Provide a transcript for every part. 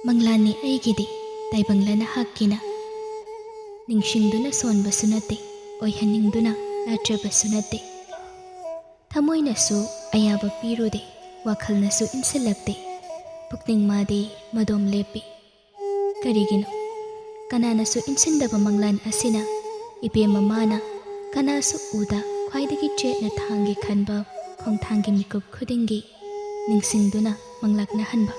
ꯃꯪꯂꯥꯟꯅꯤ ꯑꯩꯒꯤꯗꯤ ꯇꯥꯏꯕꯪꯂꯅ ꯍꯛꯀꯤꯅ ꯅꯤꯡꯁꯤꯡꯗꯨꯅ ꯁꯣꯟꯕꯁꯨ ꯅꯠꯇꯦ ꯑꯣꯏꯍꯟꯅꯤꯡꯗꯨꯅ ꯅꯠꯇ꯭ꯔꯕꯁꯨ ꯅꯠꯇꯦ ꯊꯃꯣꯏꯅꯁꯨ ꯑꯌꯥꯕ ꯄꯤꯔꯨꯗꯦ ꯋꯥꯈꯜꯅꯁꯨ ꯏꯟꯁꯤꯜꯂꯛꯇꯦ ꯄꯨꯛꯅꯤꯡ ꯃꯥꯗꯤ ꯃꯗꯣꯝ ꯂꯦꯞꯄꯤ ꯀꯔꯤꯒꯤꯅꯣ ꯀꯅꯥꯅꯁꯨ ꯏꯟꯁꯤꯟꯗꯕ ꯃꯪꯂꯥꯟ ꯑꯁꯤꯅ ꯏꯕꯦꯝ ꯃꯃꯥꯅ ꯀꯅꯥꯁꯨ ꯎꯗ ꯈ꯭ꯋꯥꯏꯗꯒꯤ ꯆꯦꯠꯅ ꯊꯥꯡꯒꯦ ꯈꯟꯕ ꯈꯣꯡꯊꯥꯡꯒꯤ ꯃꯤꯀꯨꯞ ꯈꯨꯗꯤꯡꯒꯤ ꯅꯤꯡꯁꯤꯡꯗꯨꯅ ꯃꯪꯂꯥꯛꯅꯍꯟꯕ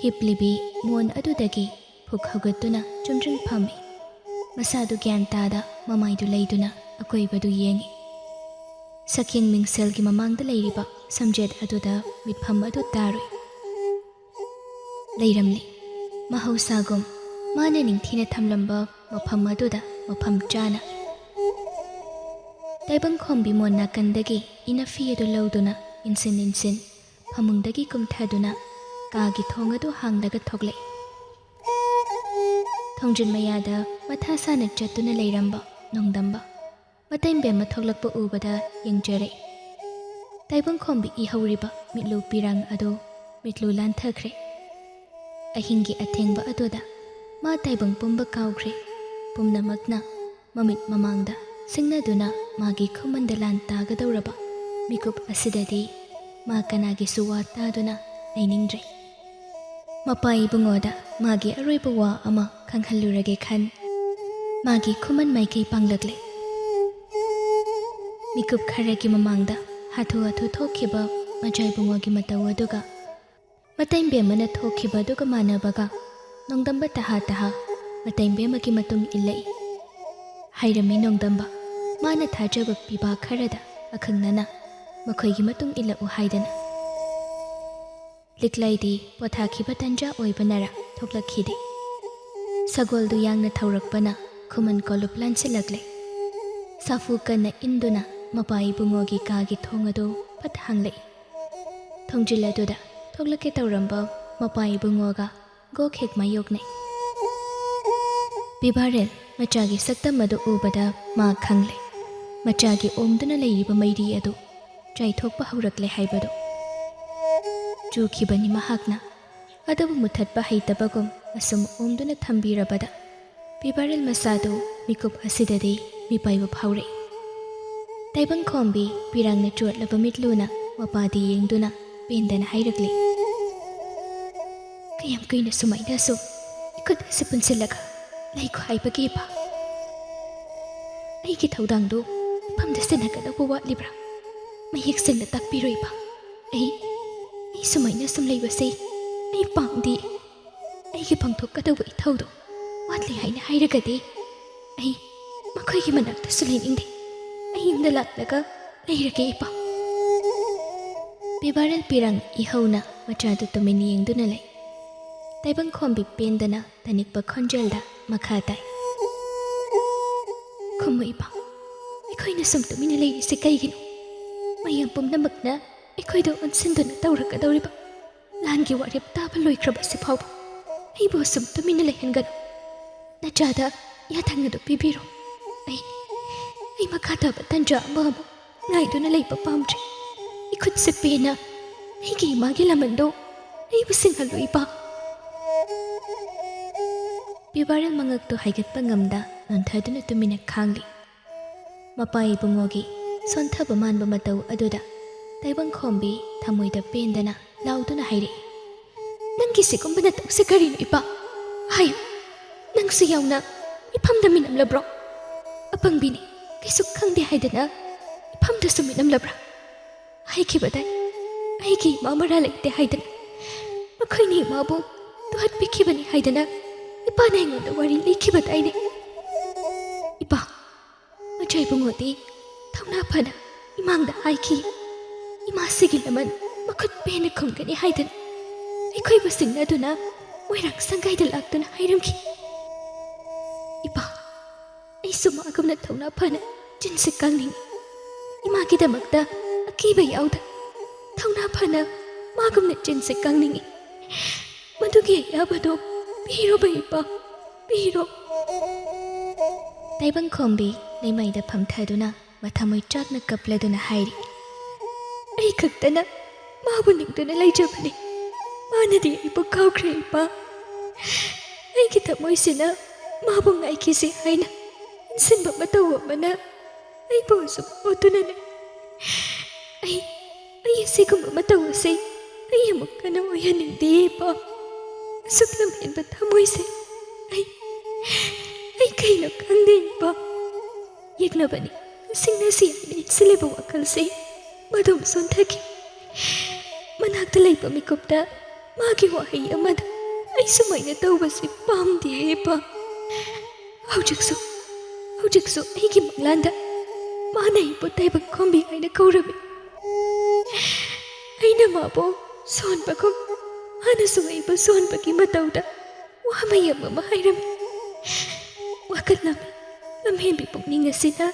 ꯍꯤꯞꯂꯤꯕꯤ ꯃꯣꯟ ꯑꯗꯨꯗꯒꯤ ꯐꯨꯛ ꯍꯧꯒꯠꯇꯨꯅ ꯆꯨꯝꯗ꯭ꯔꯤꯡ ꯐꯝꯃꯤ ꯃꯁꯥꯗꯨ ꯒ꯭ꯌꯥꯟ ꯇꯥꯗ ꯃꯃꯥꯏꯗꯨ ꯂꯩꯗꯨꯅ ꯑꯀꯣꯏꯕꯗꯨ ꯌꯦꯡꯉꯤ ꯁꯛꯌꯦꯡ ꯃꯤꯡꯁꯦꯜꯒꯤ ꯃꯃꯥꯡꯗ ꯂꯩꯔꯤꯕ ꯁꯝꯖꯦꯠ ꯑꯗꯨꯗ ꯃꯤꯠꯐꯝ ꯑꯗꯨ ꯇꯥꯔꯣꯏ ꯂꯩꯔꯝꯂꯤ ꯃꯍꯧꯁꯥꯒꯨꯝ ꯃꯥꯅ ꯅꯤꯡꯊꯤꯅ ꯊꯝꯂꯝꯕ ꯃꯐꯝ ꯑꯗꯨꯗ ꯃꯐꯝ ꯆꯥꯅ ꯇꯥꯏꯕꯪꯈꯣꯝꯕꯤ ꯃꯣꯟ ꯅꯥꯀꯟꯗꯒꯤ ꯏꯅꯐꯤ ꯑꯗꯨ ꯂꯧꯗꯨꯅ ꯏꯟꯁꯤꯟ ꯐꯃꯨꯡꯗꯒꯤ ꯀꯨꯝꯊꯗꯨꯅ ꯀꯥꯒꯤ ꯊꯣꯡ ꯑꯗꯨ ꯍꯥꯡꯂꯒ ꯊꯣꯛꯂꯛꯏ ꯊꯣꯡꯖꯤꯟ ꯃꯌꯥꯗ ꯃꯊꯥ ꯁꯥꯅ ꯆꯠꯇꯨꯅ ꯂꯩꯔꯝꯕ ꯅꯣꯡꯗꯝꯕ ꯃꯇꯩꯕꯦꯝ ꯑꯃ ꯊꯣꯛꯂꯛꯄ ꯎꯕꯗ ꯌꯦꯡꯖꯔꯛꯏ ꯇꯥꯏꯕꯪꯈꯣꯝꯕꯤ ꯏꯍꯧꯔꯤꯕ ꯃꯤꯠꯂꯨ ꯄꯤꯔꯥꯡ ꯑꯗꯨ ꯃꯤꯠꯂꯨ ꯂꯥꯟꯊꯈ꯭ꯔꯦ ꯑꯍꯤꯡꯒꯤ ꯑꯊꯦꯡꯕ ꯑꯗꯨꯗ ꯃꯥ ꯇꯥꯏꯕꯪ ꯄꯨꯝꯕ ꯀꯥꯎꯈ꯭ꯔꯦ ꯄꯨꯝꯅꯃꯛꯅ ꯃꯃꯤꯠ ꯃꯃꯥꯡꯗ ꯁꯤꯡꯅꯗꯨꯅ ꯃꯥꯒꯤ ꯈꯨꯃꯟꯗ ꯂꯥꯟ ꯇꯥꯒꯗꯧꯔꯕ ꯃꯤꯀꯨꯞ ꯑꯁꯤꯗꯗꯤ ꯃꯥ ꯀꯅꯥꯒꯤꯁꯨ ꯋꯥ ꯇꯥꯗꯨꯅ ꯂꯩꯅꯤꯡꯗ꯭ꯔꯦ ꯃꯄꯥ ꯏꯕꯨꯡꯉꯣꯗ ꯃꯥꯒꯤ ꯑꯔꯣꯏꯕ ꯋꯥ ꯑꯃ ꯈꯪꯍꯜꯂꯨꯔꯒꯦ ꯈꯟ ꯃꯥꯒꯤ ꯈꯨꯃꯟ ꯃꯥꯏꯀꯩ ꯄꯥꯡꯂꯛꯂꯦ ꯃꯤꯀꯨꯞ ꯈꯔꯒꯤ ꯃꯃꯥꯡꯗ ꯍꯥꯊꯨ ꯍꯥꯊꯨ ꯊꯣꯛꯈꯤꯕ ꯃꯆꯥꯏꯕꯨꯡꯉꯣꯒꯤ ꯃꯇꯧ ꯑꯗꯨꯒ ꯃꯇꯩꯕꯦꯝꯃꯅ ꯊꯣꯛꯈꯤꯕ ꯑꯗꯨꯒ ꯃꯥꯟꯅꯕꯒ ꯅꯣꯡꯗꯝꯕ ꯇꯍꯥ ꯃꯇꯩꯕꯦꯝꯃꯒꯤ ꯃꯇꯨꯡ ꯏꯜꯂꯛꯏ ꯍꯥꯏꯔꯝꯃꯤ ꯅꯣꯡꯗꯝꯕ ꯃꯥꯅ ꯊꯥꯖꯕ ꯄꯤꯕꯥ ꯈꯔꯗ ꯑꯈꯪꯅꯅ ꯃꯈꯣꯏꯒꯤ ꯃꯇꯨꯡ ꯏꯜꯂꯛꯎ ꯍꯥꯏꯗꯅ ꯂꯤꯛꯂꯩꯗꯤ ꯄꯣꯊꯥꯈꯤꯕ ꯇꯟꯖꯥ ꯑꯣꯏꯕꯅꯔ ꯊꯣꯛꯂꯛꯈꯤꯗꯦ ꯁꯒꯣꯜꯗꯨ ꯌꯥꯡꯅ ꯊꯧꯔꯛꯄꯅ ꯈꯨꯃꯟ ꯀꯣꯂꯨꯞ ꯂꯥꯟꯁꯤꯜꯂꯛꯂꯦ ꯁꯥꯐꯨ ꯀꯟꯅ ꯏꯟꯗꯨꯅ ꯃꯄꯥ ꯏꯕꯨꯡꯉꯣꯒꯤ ꯀꯥꯒꯤ ꯊꯣꯡ ꯑꯗꯨ ꯐꯠ ꯍꯥꯡꯂꯛꯏ ꯊꯣꯡꯖꯤꯜ ꯑꯗꯨꯗ ꯊꯣꯛꯂꯛꯀꯦ ꯇꯧꯔꯝꯕ ꯃꯄꯥ ꯏꯕꯨꯡꯉꯣꯒ ꯒꯣꯛ ꯍꯦꯛ ꯃꯥꯌꯣꯛꯅꯩ ꯕꯤꯚꯥꯔꯦꯜ ꯃꯆꯥꯒꯤ ꯁꯛꯇꯝ ꯑꯗꯨ ꯎꯕꯗ ꯃꯥ ꯈꯪꯂꯦ ꯃꯆꯥꯒꯤ ꯑꯣꯝꯗꯨꯅ ꯂꯩꯔꯤꯕ ꯃꯩꯔꯤ ꯑꯗꯨ ꯆꯥꯏꯊꯣꯛꯄ ꯍꯧꯔꯛꯂꯦ ꯍꯥꯏꯕꯗꯨ ꯆꯨꯈꯤꯕꯅꯤ ꯃꯍꯥꯛꯅ ꯑꯗꯨꯕꯨ ꯃꯨꯊꯠꯄ ꯍꯩꯇꯕꯒꯨꯝ ꯑꯁꯨꯝ ꯑꯣꯝꯗꯨꯅ ꯊꯝꯕꯤꯔꯕꯗ ꯕꯤꯚꯥꯔꯦꯜ ꯃꯆꯥꯗꯨ ꯃꯤꯀꯨꯞ ꯑꯁꯤꯗꯗꯤ ꯃꯤꯄꯥꯏꯕ ꯐꯥꯎꯔꯛꯏ ꯇꯥꯏꯕꯪꯈꯣꯝꯕꯤ ꯄꯤꯔꯥꯡꯅ ꯆꯣꯠꯂꯕ ꯃꯤꯠꯂꯨꯅ ꯃꯄꯥꯗꯤ ꯌꯦꯡꯗꯨꯅ ꯄꯦꯟꯗꯅ ꯍꯥꯏꯔꯛꯂꯤ ꯀꯌꯥꯝ ꯀꯨꯏꯅ ꯁꯨꯃꯥꯏꯅ ꯁꯨꯝ ꯏꯈꯨꯠ ꯑꯁꯤ ꯄꯨꯟꯁꯤꯜꯂꯒ ꯂꯩꯈꯣ ꯍꯥꯏꯕꯒꯦꯕ ꯑꯩꯒꯤ ꯊꯧꯗꯥꯡꯗꯨ ꯃꯐꯝꯗ ꯁꯤꯟꯅꯒꯗꯧꯕ ꯋꯥꯠꯂꯤꯕ꯭ꯔꯥ ꯃꯌꯦꯛ ꯁꯦꯡꯅ ꯇꯥꯛꯄꯤꯔꯣꯏꯕ ꯑꯩ ꯁꯨꯃꯥꯏꯅ ꯁꯨꯝ ꯂꯩꯕꯁꯦ ꯑꯩ ꯄꯥꯝꯗꯦ ꯑꯩꯒꯤ ꯄꯥꯡꯊꯣꯛꯀꯗꯧꯕ ꯏꯊꯧꯗꯣ ꯋꯥꯠꯂꯤ ꯍꯥꯏꯅ ꯍꯥꯏꯔꯒꯗꯤ ꯑꯩ ꯃꯈꯣꯏꯒꯤ ꯃꯅꯥꯛꯇꯁꯨ ꯂꯩꯅꯤꯡꯗꯦ ꯑꯩ ꯌꯨꯝꯗ ꯂꯥꯛꯂꯒ ꯂꯩꯔꯒꯦ ꯏꯄꯥ ꯕꯤꯚꯥꯔꯦꯜ ꯄꯤꯔꯥꯡ ꯏꯍꯧꯅ ꯃꯆꯥꯗꯨ ꯇꯨꯃꯤꯟ ꯌꯦꯡꯗꯨꯅ ꯂꯩ ꯇꯥꯏꯕꯪꯈꯣꯝꯕꯤ ꯄꯦꯟꯗꯅ ꯇꯅꯤꯛꯄ ꯈꯣꯟꯖꯦꯜꯗ ꯃꯈꯥ ꯇꯥꯏ ꯈꯨꯝꯃꯨ ꯏꯄꯥ ꯑꯩꯈꯣꯏꯅ ꯁꯨꯝ ꯇꯨꯃꯤꯟꯅ ꯂꯩꯔꯤꯁꯦ ꯀꯩꯒꯤꯅꯣ ꯃꯌꯥꯝ ꯄꯨꯝꯅꯃꯛꯅ ꯑꯩꯈꯣꯏꯗ ꯑꯣꯟꯁꯤꯟꯗꯨꯅ ꯇꯧꯔꯛꯀꯗꯧꯔꯤꯕ ꯂꯥꯟꯒꯤ ꯋꯥꯔꯦꯞ ꯇꯥꯕ ꯂꯣꯏꯈ꯭ꯔꯕꯁꯤ ꯐꯥꯎꯕ ꯑꯩꯕꯨ ꯑꯁꯨꯝ ꯇꯨꯃꯤꯟꯅ ꯂꯩꯍꯟꯒꯅꯨ ꯅꯆꯥꯗ ꯌꯥꯊꯪ ꯑꯗꯨ ꯄꯤꯕꯤꯔꯣ ꯑꯩ ꯃꯈꯥ ꯇꯥꯕ ꯇꯟꯖꯥ ꯑꯃ ꯉꯥꯏꯗꯨꯅ ꯂꯩꯕ ꯄꯥꯝꯗ꯭ꯔꯦ ꯏꯈꯨꯠꯁꯦ ꯄꯦꯟꯅ ꯑꯩꯒꯤ ꯏꯃꯥꯒꯤ ꯂꯃꯟꯗꯣ ꯑꯩꯕꯨ ꯁꯤꯡꯍꯜꯂꯨ ꯏꯄꯥ ꯕꯤꯚꯥꯔꯦꯜ ꯃꯉꯛꯇꯨ ꯍꯥꯏꯒꯠꯄ ꯉꯝꯗ ꯅꯣꯟꯊꯗꯨꯅ ꯇꯨꯃꯤꯟꯅ ꯈꯥꯡꯂꯤ ꯃꯄꯥ ꯏꯕꯨꯡꯉꯣꯒꯤ ꯁꯣꯟꯊꯕ ꯃꯥꯟꯕ ꯃꯇꯧ ꯑꯗꯨꯗ ꯇꯥꯏꯕꯪꯈꯣꯝꯕꯤ ꯊꯃꯣꯏꯗ ꯄꯦꯟꯗꯅ ꯂꯥꯎꯗꯨꯅ ꯍꯥꯏꯔꯛꯏ ꯅꯪꯒꯤ ꯁꯤꯒꯨꯝꯕ ꯅꯇꯧꯁꯦ ꯀꯔꯤꯅꯣ ꯏꯄꯥ ꯍꯥꯏꯌꯨ ꯅꯪꯁꯨ ꯌꯥꯎꯅ ꯃꯤꯐꯝꯗ ꯃꯤꯅꯝꯂꯕ꯭ꯔꯣ ꯑꯄꯪꯕꯤꯅꯤ ꯀꯩꯁꯨ ꯈꯪꯗꯦ ꯍꯥꯏꯗꯅ ꯃꯤꯐꯝꯗꯁꯨ ꯃꯤꯅꯝꯂꯕ꯭ꯔꯥ ꯍꯥꯏꯈꯤꯕꯗꯥꯏ ꯑꯩꯒꯤ ꯏꯃꯥ ꯃꯔꯥ ꯂꯩꯇꯦ ꯍꯥꯏꯗꯅ ꯃꯈꯣꯏꯅ ꯏꯃꯥꯕꯨ ꯇꯨꯍꯠꯄꯤꯈꯤꯕꯅꯤ ꯍꯥꯏꯗꯅ ꯏꯄꯥꯅ ꯑꯩꯉꯣꯟꯗ ꯋꯥꯔꯤ ꯂꯤꯈꯤꯕꯗꯥꯏꯅꯦ ꯏꯄꯥ ꯃꯆꯥ ꯏꯕꯨꯡꯉꯣꯗꯤ ꯊꯧꯅꯥ ꯐꯅ ꯏꯃꯥꯡꯗ ꯍꯥꯏꯈꯤ ꯏꯃꯥꯁꯤꯒꯤ ꯂꯃꯟ ꯃꯈꯨꯠ ꯄꯦꯟꯅ ꯈꯨꯝꯒꯅꯤ ꯍꯥꯏꯗꯅ ꯑꯩꯈꯣꯏꯕꯨ ꯁꯤꯡꯅꯗꯨꯅ ꯃꯣꯏꯔꯥꯡ ꯁꯪꯒꯥꯏꯗ ꯂꯥꯛꯇꯨꯅ ꯍꯥꯏꯔꯝꯈꯤ ꯏꯄꯥ ꯑꯩꯁꯨ ꯃꯥꯒꯨꯝꯅ ꯊꯧꯅꯥ ꯐꯅ ꯆꯤꯟꯁꯦ ꯀꯪꯅꯤꯡꯉꯤ ꯏꯃꯥꯒꯤꯗꯃꯛꯇ ꯑꯀꯤꯕ ꯌꯥꯎꯗ ꯊꯧꯅꯥ ꯐꯅ ꯃꯥꯒꯨꯝꯅ ꯆꯤꯟꯁꯦ ꯀꯪꯅꯤꯡꯉꯤ ꯃꯗꯨꯒꯤ ꯑꯌꯥꯕꯗꯣ ꯄꯤꯔꯣꯕ ꯏꯄꯥ ꯄꯤꯔꯣ ꯇꯥꯏꯕꯪꯈꯣꯝꯕꯤ ꯂꯩꯃꯩꯗ ꯐꯝꯊꯗꯨꯅ ꯃꯊꯃꯣꯏ ꯆꯥꯛꯅ ꯀꯞꯂꯗꯨꯅ ꯍꯥꯏꯔꯤ ꯑꯩ ꯈꯛꯇꯅ ꯃꯥꯕꯨ ꯅꯤꯡꯗꯨꯅ ꯂꯩꯖꯕꯅꯤ ꯃꯥꯅꯗꯤ ꯑꯩꯕꯨ ꯀꯥꯎꯈ꯭ꯔꯦ ꯏꯄꯥ ꯑꯩꯒꯤ ꯊꯃꯣꯏꯁꯤꯅ ꯃꯥꯕꯨ ꯉꯥꯏꯈꯤꯁꯤ ꯍꯥꯏꯅ ꯏꯟꯁꯤꯟꯕ ꯃꯇꯧ ꯑꯃꯅ ꯑꯩꯕꯨ ꯑꯁꯨꯝ ꯑꯣꯠꯇꯨꯅ ꯂꯩ ꯑꯩ ꯑꯁꯤꯒꯨꯝꯕ ꯃꯇꯧ ꯑꯁꯤ ꯑꯩ ꯑꯃꯨꯛ ꯍꯟꯅ ꯑꯣꯏꯍꯟꯅꯤꯡꯗꯦ ꯏꯄꯥ ꯑꯁꯨꯛ ꯂꯝꯍꯦꯟꯕ ꯊꯃꯣꯏꯁꯦ ꯑꯩ ꯀꯩꯅꯣ ꯈꯪꯗꯦ ꯏꯄꯥ ꯌꯦꯛꯅꯕꯅꯤ ꯁꯤꯡꯅꯁꯤ ꯍꯥꯏꯅ ꯏꯟꯁꯤꯜꯂꯤꯕ ꯋꯥꯈꯜꯁꯦ ꯃꯗꯨꯝ ꯁꯣꯟꯊꯈꯤ ꯃꯅꯥꯛꯇ ꯂꯩꯕ ꯃꯤꯀꯨꯞꯇ ꯃꯥꯒꯤ ꯋꯥꯍꯩ ꯑꯃꯗ ꯑꯩ ꯁꯨꯃꯥꯏꯅ ꯇꯧꯕꯁꯤ ꯄꯥꯝꯗꯦ ꯏꯄꯥ ꯍꯧꯖꯤꯛꯁꯨ ꯑꯩꯒꯤ ꯃꯪꯂꯥꯟꯗ ꯃꯥꯅ ꯑꯩꯕꯨ ꯇꯥꯏꯕꯪ ꯈꯣꯝꯕꯤ ꯍꯥꯏꯅ ꯀꯧꯔꯝꯃꯤ ꯑꯩꯅ ꯃꯥꯕꯨ ꯁꯣꯟꯕꯒꯨꯝ ꯃꯥꯅꯁꯨ ꯑꯩꯕꯨ ꯁꯣꯟꯕꯒꯤ ꯃꯇꯧꯗ ꯋꯥ ꯃꯌꯥꯝ ꯑꯃ ꯍꯥꯏꯔꯝꯃꯤ ꯋꯥꯈꯜ ꯂꯝꯍꯦꯟꯕꯤ ꯄꯨꯛꯅꯤꯡ ꯑꯁꯤꯅ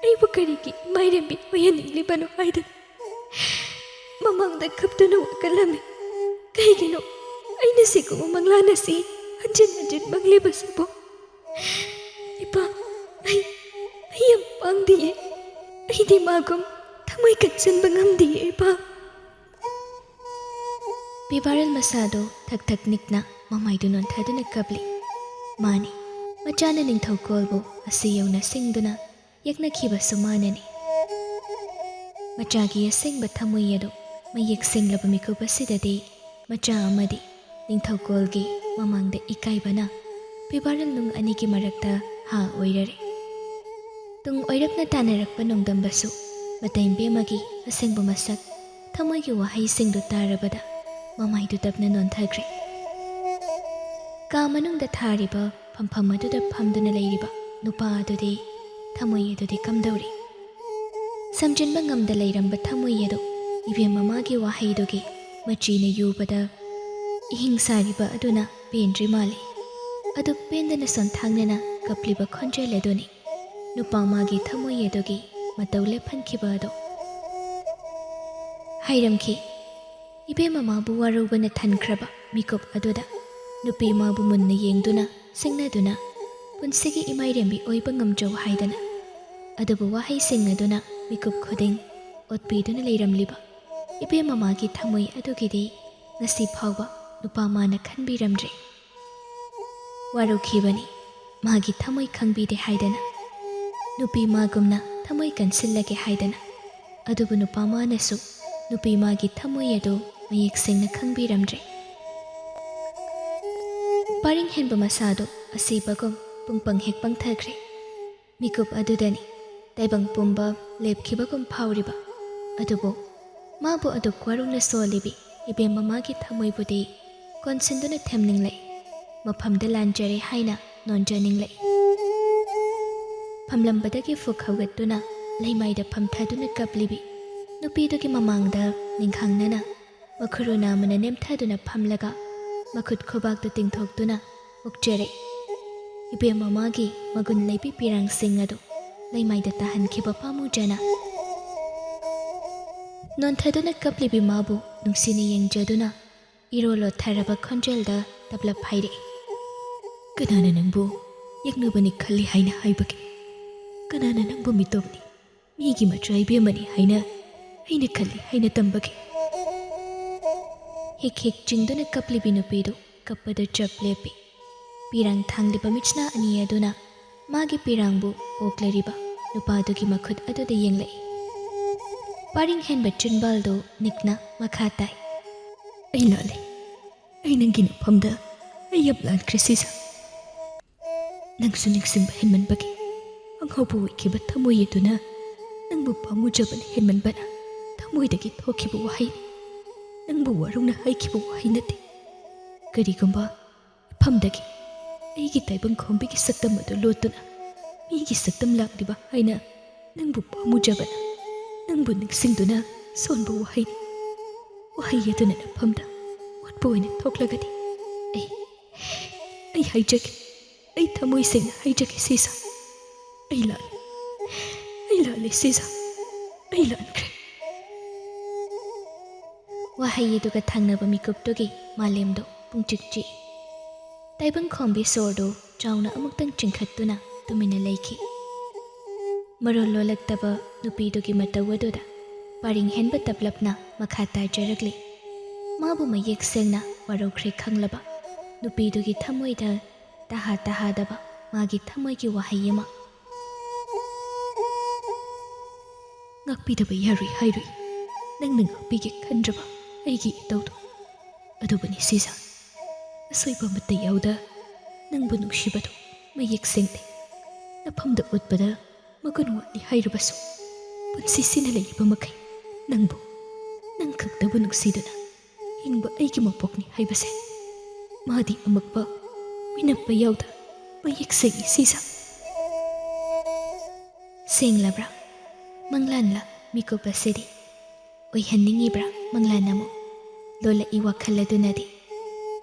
ꯑꯩꯕꯨ ꯀꯔꯤꯒꯤ ꯃꯥꯏꯔꯦꯝꯕꯤ ꯑꯣꯏꯍꯟꯅꯤꯡꯂꯤꯕꯅꯣ ꯍꯥꯏꯗꯅ ꯃꯃꯥꯡꯗ ꯈꯞꯇꯨꯅ ꯋꯥꯀꯠꯂꯝꯃꯤ ꯀꯩꯒꯤꯅꯣ ꯑꯩꯅ ꯁꯤꯒꯨꯝꯕ ꯃꯪꯂꯥꯟ ꯑꯁꯤ ꯍꯟꯖꯤꯟ ꯍꯟꯖꯤꯟ ꯃꯪꯂꯤꯕꯁꯤꯕꯨ ꯏꯄꯥ ꯑꯩ ꯌꯥꯝ ꯄꯥꯡꯗꯤꯌꯦ ꯑꯩꯗꯤ ꯃꯥꯒꯨꯝ ꯊꯃꯣꯏ ꯀꯟꯁꯤꯟꯕ ꯉꯝꯗꯤꯌꯦ ꯏꯄꯥ ꯄꯤꯕꯥꯔꯦꯜ ꯃꯁꯥꯗꯣ ꯊꯛ ꯊꯛ ꯅꯤꯛꯅ ꯃꯃꯥꯏꯗꯨ ꯅꯣꯟꯊꯗꯨꯅ ꯀꯞꯂꯤ ꯃꯥꯅꯤ ꯃꯆꯥꯅ ꯅꯤꯡꯊꯧꯀꯣꯜꯕꯨ ꯑꯁꯤ ꯌꯧꯅ ꯁꯤꯡꯗꯨꯅ ꯌꯦꯛꯅꯈꯤꯕꯁꯨ ꯃꯥꯅꯅꯤ ꯃꯆꯥꯒꯤ ꯑꯁꯦꯡꯕ ꯊꯃꯣꯏ ꯑꯗꯨ ꯃꯌꯦꯛ ꯁꯦꯡꯂꯕ ꯃꯤꯀꯨꯞ ꯑꯁꯤꯗꯗꯤ ꯃꯆꯥ ꯑꯃꯗꯤ ꯅꯤꯡꯊꯧꯀꯣꯜꯒꯤ ꯃꯃꯥꯡꯗ ꯏꯀꯥꯏꯕꯅ ꯄꯤꯕꯥꯔꯦꯜ ꯅꯨꯡ ꯑꯅꯤꯒꯤ ꯃꯔꯛꯇ ꯍꯥ ꯑꯣꯏꯔꯔꯦ ꯇꯨꯡ ꯑꯣꯏꯔꯞꯅ ꯇꯥꯟꯅꯔꯛꯄ ꯅꯣꯡꯗꯝꯕꯁꯨ ꯃꯇꯩꯕꯦꯝꯃꯒꯤ ꯑꯁꯦꯡꯕ ꯃꯁꯛ ꯊꯃꯣꯏꯒꯤ ꯋꯥꯍꯩꯁꯤꯡꯗꯨ ꯇꯥꯔꯕꯗ ꯃꯃꯥꯏꯗꯨ ꯇꯞꯅ ꯅꯣꯟꯊꯈ꯭ꯔꯦ ꯀꯥ ꯃꯅꯨꯡꯗ ꯊꯥꯔꯤꯕ ꯐꯝꯐꯝ ꯑꯗꯨꯗ ꯐꯝꯗꯨꯅ ꯂꯩꯔꯤꯕ ꯅꯨꯄꯥ ꯑꯗꯨꯗꯤ ꯊꯃꯣꯏ ꯑꯗꯨꯗꯤ ꯀꯝꯗꯧꯔꯤ ꯁꯝꯖꯤꯟꯕ ꯉꯝꯗ ꯂꯩꯔꯝꯕ ꯊꯃꯣꯏ ꯑꯗꯨ ꯏꯕꯦꯝ ꯃꯃꯥꯒꯤ ꯋꯥꯍꯩꯗꯨꯒꯤ ꯃꯆꯤꯅ ꯌꯨꯕꯗ ꯏꯍꯤꯡ ꯁꯥꯔꯤꯕ ꯑꯗꯨꯅ ꯄꯦꯟꯗ꯭ꯔꯤ ꯃꯥꯜꯂꯤ ꯑꯗꯨ ꯄꯦꯟꯗꯅ ꯁꯣꯟꯊꯥꯡꯅꯅ ꯀꯞꯂꯤꯕ ꯈꯣꯟꯖꯦꯜ ꯑꯗꯨꯅꯤ ꯅꯨꯄꯥ ꯃꯥꯒꯤ ꯊꯃꯣꯏ ꯑꯗꯨꯒꯤ ꯃꯇꯧ ꯂꯦꯞꯍꯟꯈꯤꯕ ꯑꯗꯨ ꯍꯥꯏꯔꯝꯈꯤ ꯏꯕꯦꯝ ꯃꯃꯥꯕꯨ ꯋꯥꯔꯧꯕꯅ ꯊꯟꯈ꯭ꯔꯕ ꯃꯤꯀꯨꯞ ꯑꯗꯨꯗ ꯅꯨꯄꯤ ꯃꯥꯕꯨ ꯃꯨꯟꯅ ꯌꯦꯡꯗꯨꯅ ꯁꯤꯡꯅꯗꯨꯅ ꯄꯨꯟꯁꯤꯒꯤ ꯏꯃꯥꯏꯔꯦꯝꯕꯤ ꯑꯣꯏꯕ ꯉꯝꯖꯧ ꯍꯥꯏꯗꯅ ꯑꯗꯨꯕꯨ ꯋꯥꯍꯩꯁꯤꯡ ꯑꯗꯨꯅ ꯃꯤꯀꯨꯞ ꯈꯨꯗꯤꯡ ꯑꯣꯠꯄꯤꯗꯨꯅ ꯂꯩꯔꯝꯂꯤꯕ ꯏꯕꯦꯝ ꯃꯃꯥꯒꯤ ꯊꯃꯣꯏ ꯑꯗꯨꯒꯤꯗꯤ ꯉꯁꯤ ꯐꯥꯎꯕ ꯅꯨꯄꯥ ꯃꯥꯅ ꯈꯟꯕꯤꯔꯝꯗ꯭ꯔꯦ ꯋꯥꯔꯧꯈꯤꯕꯅꯤ ꯃꯥꯒꯤ ꯊꯃꯣꯏ ꯈꯪꯕꯤꯗꯦ ꯍꯥꯏꯗꯅ ꯅꯨꯄꯤ ꯃꯥꯒꯨꯝꯅ ꯊꯃꯣꯏ ꯀꯟꯁꯤꯜꯂꯒꯦ ꯍꯥꯏꯗꯅ ꯑꯗꯨꯕꯨ ꯅꯨꯄꯥ ꯃꯥꯅꯁꯨ ꯅꯨꯄꯤ ꯃꯥꯒꯤ ꯊꯃꯣꯏ ꯑꯗꯨ ꯃꯌꯦꯛ ꯁꯦꯡꯅ ꯈꯪꯕꯤꯔꯝꯗ꯭ꯔꯦ ꯄꯔꯤꯡ ꯍꯦꯟꯕ ꯃꯁꯥꯗꯣ ꯑꯁꯤꯕꯒꯨꯝ ꯄꯨꯡꯄꯪ ꯍꯦꯛ ꯄꯪꯊꯈ꯭ꯔꯦ ꯃꯤꯀꯨꯞ ꯑꯗꯨꯗꯅꯤ ꯇꯥꯏꯕꯪ ꯄꯨꯝꯕ ꯂꯦꯞꯈꯤꯕꯒꯨꯝ ꯐꯥꯎꯔꯤꯕ ꯑꯗꯨꯕꯨ ꯃꯥꯕꯨ ꯑꯗꯨꯛ ꯋꯥꯔꯧꯅ ꯁꯣꯜꯂꯤꯕꯤ ꯏꯕꯦꯝ ꯃꯃꯥꯒꯤ ꯊꯃꯣꯏꯕꯨꯗꯤ ꯀꯣꯟꯁꯤꯟꯗꯨꯅ ꯊꯦꯝꯅꯤꯡꯂꯛꯏ ꯃꯐꯝꯗ ꯂꯥꯟꯖꯔꯦ ꯍꯥꯏꯅ ꯅꯣꯟꯖꯅꯤꯡꯂꯛꯏ ꯐꯝꯂꯝꯕꯗꯒꯤ ꯐꯨꯛ ꯍꯧꯒꯠꯇꯨꯅ ꯂꯩꯃꯥꯏꯗ ꯐꯝꯊꯗꯨꯅ ꯀꯞꯂꯤꯕꯤ ꯅꯨꯄꯤꯗꯨꯒꯤ ꯃꯃꯥꯡꯗ ꯅꯤꯡꯈꯥꯡꯅꯅ ꯃꯈꯨꯔꯨ ꯅꯥꯝꯃꯅ ꯅꯦꯝꯊꯗꯨꯅ ꯐꯝꯂꯒ ꯃꯈꯨꯠ ꯈꯨꯕꯥꯛꯇ ꯇꯤꯡꯊꯣꯛꯇꯨꯅ ꯎꯛꯆꯔꯦ ꯏꯕꯦꯝ ꯃꯃꯥꯒꯤ ꯃꯒꯨꯟ ꯂꯩꯕꯤ ꯄꯤꯔꯥꯡꯁꯤꯡ ꯑꯗꯨ ꯂꯩꯃꯥꯏꯗ ꯇꯥꯍꯟꯈꯤꯕ ꯄꯥꯝꯃꯨꯖꯅ ꯅꯣꯟꯊꯗꯨꯅ ꯀꯞꯂꯤꯕꯤ ꯃꯥꯕꯨ ꯅꯨꯡꯁꯤꯅ ꯌꯦꯡꯖꯗꯨꯅ ꯏꯔꯣꯜꯂꯣꯠꯊꯔꯕ ꯈꯣꯟꯖꯦꯜꯗ ꯇꯞꯂꯞ ꯍꯥꯏꯔꯛꯏ ꯀꯅꯥꯅ ꯅꯪꯕꯨ ꯌꯦꯛꯅꯕꯅꯤ ꯈꯜꯂꯤ ꯍꯥꯏꯅ ꯍꯥꯏꯕꯒꯦ ꯀꯅꯥꯅ ꯅꯪꯕꯨ ꯃꯤꯇꯣꯞꯅꯤ ꯃꯤꯒꯤ ꯃꯆꯥ ꯏꯕꯦꯝꯃꯅꯤ ꯍꯥꯏꯅ ꯑꯩꯅ ꯈꯜꯂꯤ ꯍꯥꯏꯅ ꯇꯝꯕꯒꯦ ꯍꯦꯛ ꯍꯦꯛ ꯆꯤꯡꯗꯨꯅ ꯀꯞꯂꯤꯕꯤ ꯅꯨꯄꯤꯗꯨ ꯀꯞꯄꯗ ꯆꯞ ꯂꯦꯞꯄꯤ ꯄꯤꯔꯥꯡ ꯊꯥꯡꯂꯤꯕ ꯃꯤꯠꯁꯅꯥ ꯑꯅꯤ ꯑꯗꯨꯅ ꯃꯥꯒꯤ ꯄꯤꯔꯥꯡꯕꯨ ꯑꯣꯛꯂꯔꯤꯕ ꯅꯨꯄꯥꯗꯨꯒꯤ ꯃꯈꯨꯠ ꯑꯗꯨꯗ ꯌꯦꯡꯂꯛꯏ ꯄꯔꯤꯡ ꯍꯦꯟꯕ ꯆꯤꯟꯕꯥꯜꯗꯨ ꯅꯤꯛꯅ ꯃꯈꯥ ꯇꯥꯏ ꯑꯩ ꯂꯥꯜꯂꯤ ꯑꯩ ꯅꯪꯒꯤ ꯅꯐꯝꯗ ꯑꯩ ꯌꯥꯝ ꯂꯥꯟꯈ꯭ꯔꯦ ꯁꯤꯁꯥ ꯅꯪꯁꯨ ꯅꯤꯡꯁꯤꯡꯕ ꯍꯦꯟꯃꯟꯕꯒꯤ ꯑꯉꯧꯕ ꯑꯣꯏꯈꯤꯕ ꯊꯃꯣꯏ ꯑꯗꯨꯅ ꯅꯪꯕꯨ ꯄꯥꯝꯃꯨꯖꯕꯅ ꯍꯦꯟꯃꯟꯕꯅ ꯊꯃꯣꯏꯗꯒꯤ ꯊꯣꯛꯈꯤꯕ ꯋꯥꯍꯩꯅꯤ ꯅꯪꯕꯨ ꯋꯥꯔꯧꯅ ꯍꯥꯏꯈꯤꯕ ꯋꯥꯍꯩ ꯅꯠꯇꯦ ꯀꯔꯤꯒꯨꯝꯕ ꯏꯐꯝꯗꯒꯤ ꯑꯩꯒꯤ ꯇꯥꯏꯕꯪ ꯈꯣꯝꯕꯤꯒꯤ ꯁꯛꯇꯝ ꯑꯗꯨ ꯂꯣꯠꯇꯨꯅ ꯃꯤꯒꯤ ꯁꯛꯇꯝ ꯂꯥꯛꯂꯤꯕ ꯍꯥꯏꯅ ꯅꯪꯕꯨ ꯄꯥꯝꯃꯨꯖꯕꯅ ꯅꯪꯕꯨ ꯅꯤꯡꯁꯤꯡꯗꯨꯅ ꯁꯣꯟꯕ ꯋꯥꯍꯩꯅꯤ ꯋꯥꯍꯩ ꯑꯗꯨꯅ ꯅꯐꯝꯗ ꯑꯣꯠꯄ ꯑꯣꯏꯅ ꯊꯣꯛꯂꯒꯗꯤ ꯑꯩ ꯍꯥꯏꯖꯒꯦ ꯑꯩ ꯊꯃꯣꯏ ꯁꯦꯡꯅ ꯍꯥꯏꯖꯒꯦ ꯁꯤꯁꯥ ꯑꯩ ꯂꯥꯜꯂꯦ ꯁꯤꯁꯥ ꯑꯩ ꯂꯥꯟꯈ꯭ꯔꯦ ꯋꯥꯍꯩ ꯑꯗꯨꯒ ꯊꯪꯅꯕ ꯃꯤꯀꯨꯞꯇꯨꯒꯤ ꯃꯥꯂꯦꯝꯗꯣ ꯄꯨꯡꯆꯤꯛ ꯆꯤꯛꯏ ꯇꯥꯏꯕꯪ ꯈꯣꯝꯕꯤ ꯁꯣꯔꯗꯨ ꯆꯥꯎꯅ ꯑꯃꯨꯛꯇꯪ ꯆꯤꯡꯈꯠꯇꯨꯅ ꯇꯨꯃꯤꯟꯅ ꯂꯩꯈꯤ ꯃꯔꯣꯜ ꯂꯣꯜꯂꯛꯇꯕ ꯅꯨꯄꯤꯗꯨꯒꯤ ꯃꯇꯧ ꯑꯗꯨꯗ ꯄꯔꯤꯡ ꯍꯦꯟꯕ ꯇꯞꯂꯞꯅ ꯃꯈꯥ ꯇꯥꯖꯔꯛꯂꯤ ꯃꯥꯕꯨ ꯃꯌꯦꯛ ꯁꯦꯡꯅ ꯋꯥꯔꯧꯈ꯭ꯔꯦ ꯈꯪꯂꯕ ꯅꯨꯄꯤꯗꯨꯒꯤ ꯊꯃꯣꯏꯗ ꯇꯍꯥꯗꯕ ꯃꯥꯒꯤ ꯊꯃꯣꯏꯒꯤ ꯋꯥꯍꯩ ꯑꯃ ꯉꯥꯛꯄꯤꯗꯕ ꯌꯥꯔꯣꯏ ꯍꯥꯏꯔꯨꯏ ꯅꯪꯅ ꯉꯥꯛꯄꯤꯒꯦ ꯈꯟꯗ꯭ꯔꯕ ꯑꯩꯒꯤ ꯏꯇꯧꯗꯣ ꯑꯗꯨꯕꯨꯅꯤ ꯁꯤꯖ ꯑꯁꯣꯏꯕ ꯑꯃꯠꯇ ꯌꯥꯎꯗ ꯅꯪꯕꯨ ꯅꯨꯡꯁꯤꯕꯗꯣ ꯃꯌꯦꯛ ꯁꯦꯡꯗꯦ ꯅꯐꯝꯗ ꯎꯠꯄꯗ ꯃꯒꯨꯟ ꯋꯥꯠꯂꯤ ꯍꯥꯏꯔꯕꯁꯨ ꯄꯨꯟꯁꯤꯁꯤꯅ ꯂꯩꯔꯤꯕ ꯃꯈꯩ ꯅꯪ ꯈꯛꯇꯕꯨ ꯅꯨꯡꯁꯤꯗꯨꯅ ꯍꯤꯡꯕ ꯑꯩꯒꯤ ꯃꯄꯣꯛꯅꯤ ꯍꯥꯏꯕꯁꯦ ꯃꯥꯗꯤ ꯑꯃꯛꯄ ꯃꯤꯅꯞꯄ ꯌꯥꯎꯗ ꯃꯌꯦꯛ ꯁꯦꯡꯏ ꯁꯤꯖ ꯁꯦꯡꯂꯕ꯭ꯔꯥ ꯃꯪꯂꯥꯟꯂ ꯃꯤꯀꯨꯞ ꯑꯁꯤꯗꯤ ꯑꯣꯏꯍꯟꯅꯤꯡꯉꯤꯕ꯭ꯔꯥ ꯃꯪꯂꯥꯟ ꯑꯃꯨꯛ ꯂꯣꯜꯂꯛꯏ ꯋꯥꯈꯜ ꯑꯗꯨꯅꯗꯤ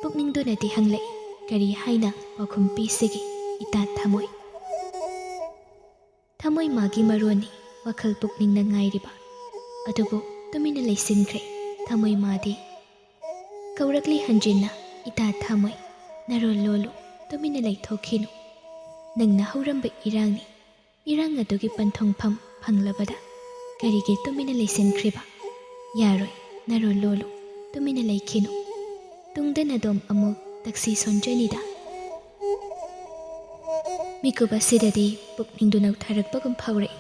ꯄꯨꯛꯅꯤꯡꯗꯨꯅꯗꯤ ꯍꯪꯂꯛꯏ ꯀꯔꯤ ꯍꯥꯏꯅ ꯄꯥꯎꯈꯨꯝ ꯄꯤꯁꯤꯒꯦ ꯏꯇꯥ ꯊꯃꯣꯏ ꯊꯃꯣꯏ ꯃꯥꯒꯤ ꯃꯔꯣꯟꯅꯤ ꯋꯥꯈꯜ ꯄꯨꯛꯅꯤꯡꯅ ꯉꯥꯏꯔꯤꯕ ꯑꯗꯨꯕꯨ ꯇꯨꯃꯤꯟꯅ ꯂꯩꯁꯤꯟꯈ꯭ꯔꯦ ꯊꯃꯣꯏ ꯃꯥꯗꯤ ꯀꯧꯔꯛꯂꯤ ꯍꯟꯖꯤꯟꯅ ꯏꯇꯥ ꯊꯃꯣꯏ ꯅꯔꯣꯜ ꯂꯣꯜꯂꯨ ꯇꯨꯃꯤꯟꯅ ꯂꯩꯊꯣꯛꯈꯤꯅꯨ ꯅꯪꯅ ꯍꯧꯔꯝꯕ ꯏꯔꯥꯡꯅꯤ ꯏꯔꯥꯡ ꯑꯗꯨꯒꯤ ꯄꯟꯊꯨꯡꯐꯝ ꯐꯪꯂꯕꯗ ꯀꯔꯤꯒꯤ ꯇꯨꯃꯤꯟꯅ ꯂꯩꯁꯤꯟꯈ꯭ꯔꯤꯕ ꯌꯥꯔꯣꯏ ꯅꯔꯣꯜ ꯂꯣꯜꯂꯨ ꯇꯨꯃꯤꯟꯅ ꯂꯩꯈꯤꯅꯨ ꯇꯨꯡꯗ ꯅꯗꯣꯝ ꯑꯃꯨꯛ ꯇꯛꯁꯤ ꯁꯣꯟꯖꯅꯤꯗ ꯃꯤꯀꯨꯞ ꯑꯁꯤꯗꯗꯤ ꯄꯨꯛꯅꯤꯡꯗꯨ ꯅꯧꯊꯔꯛꯄꯒꯨꯝ ꯐꯥꯎꯔꯛꯏ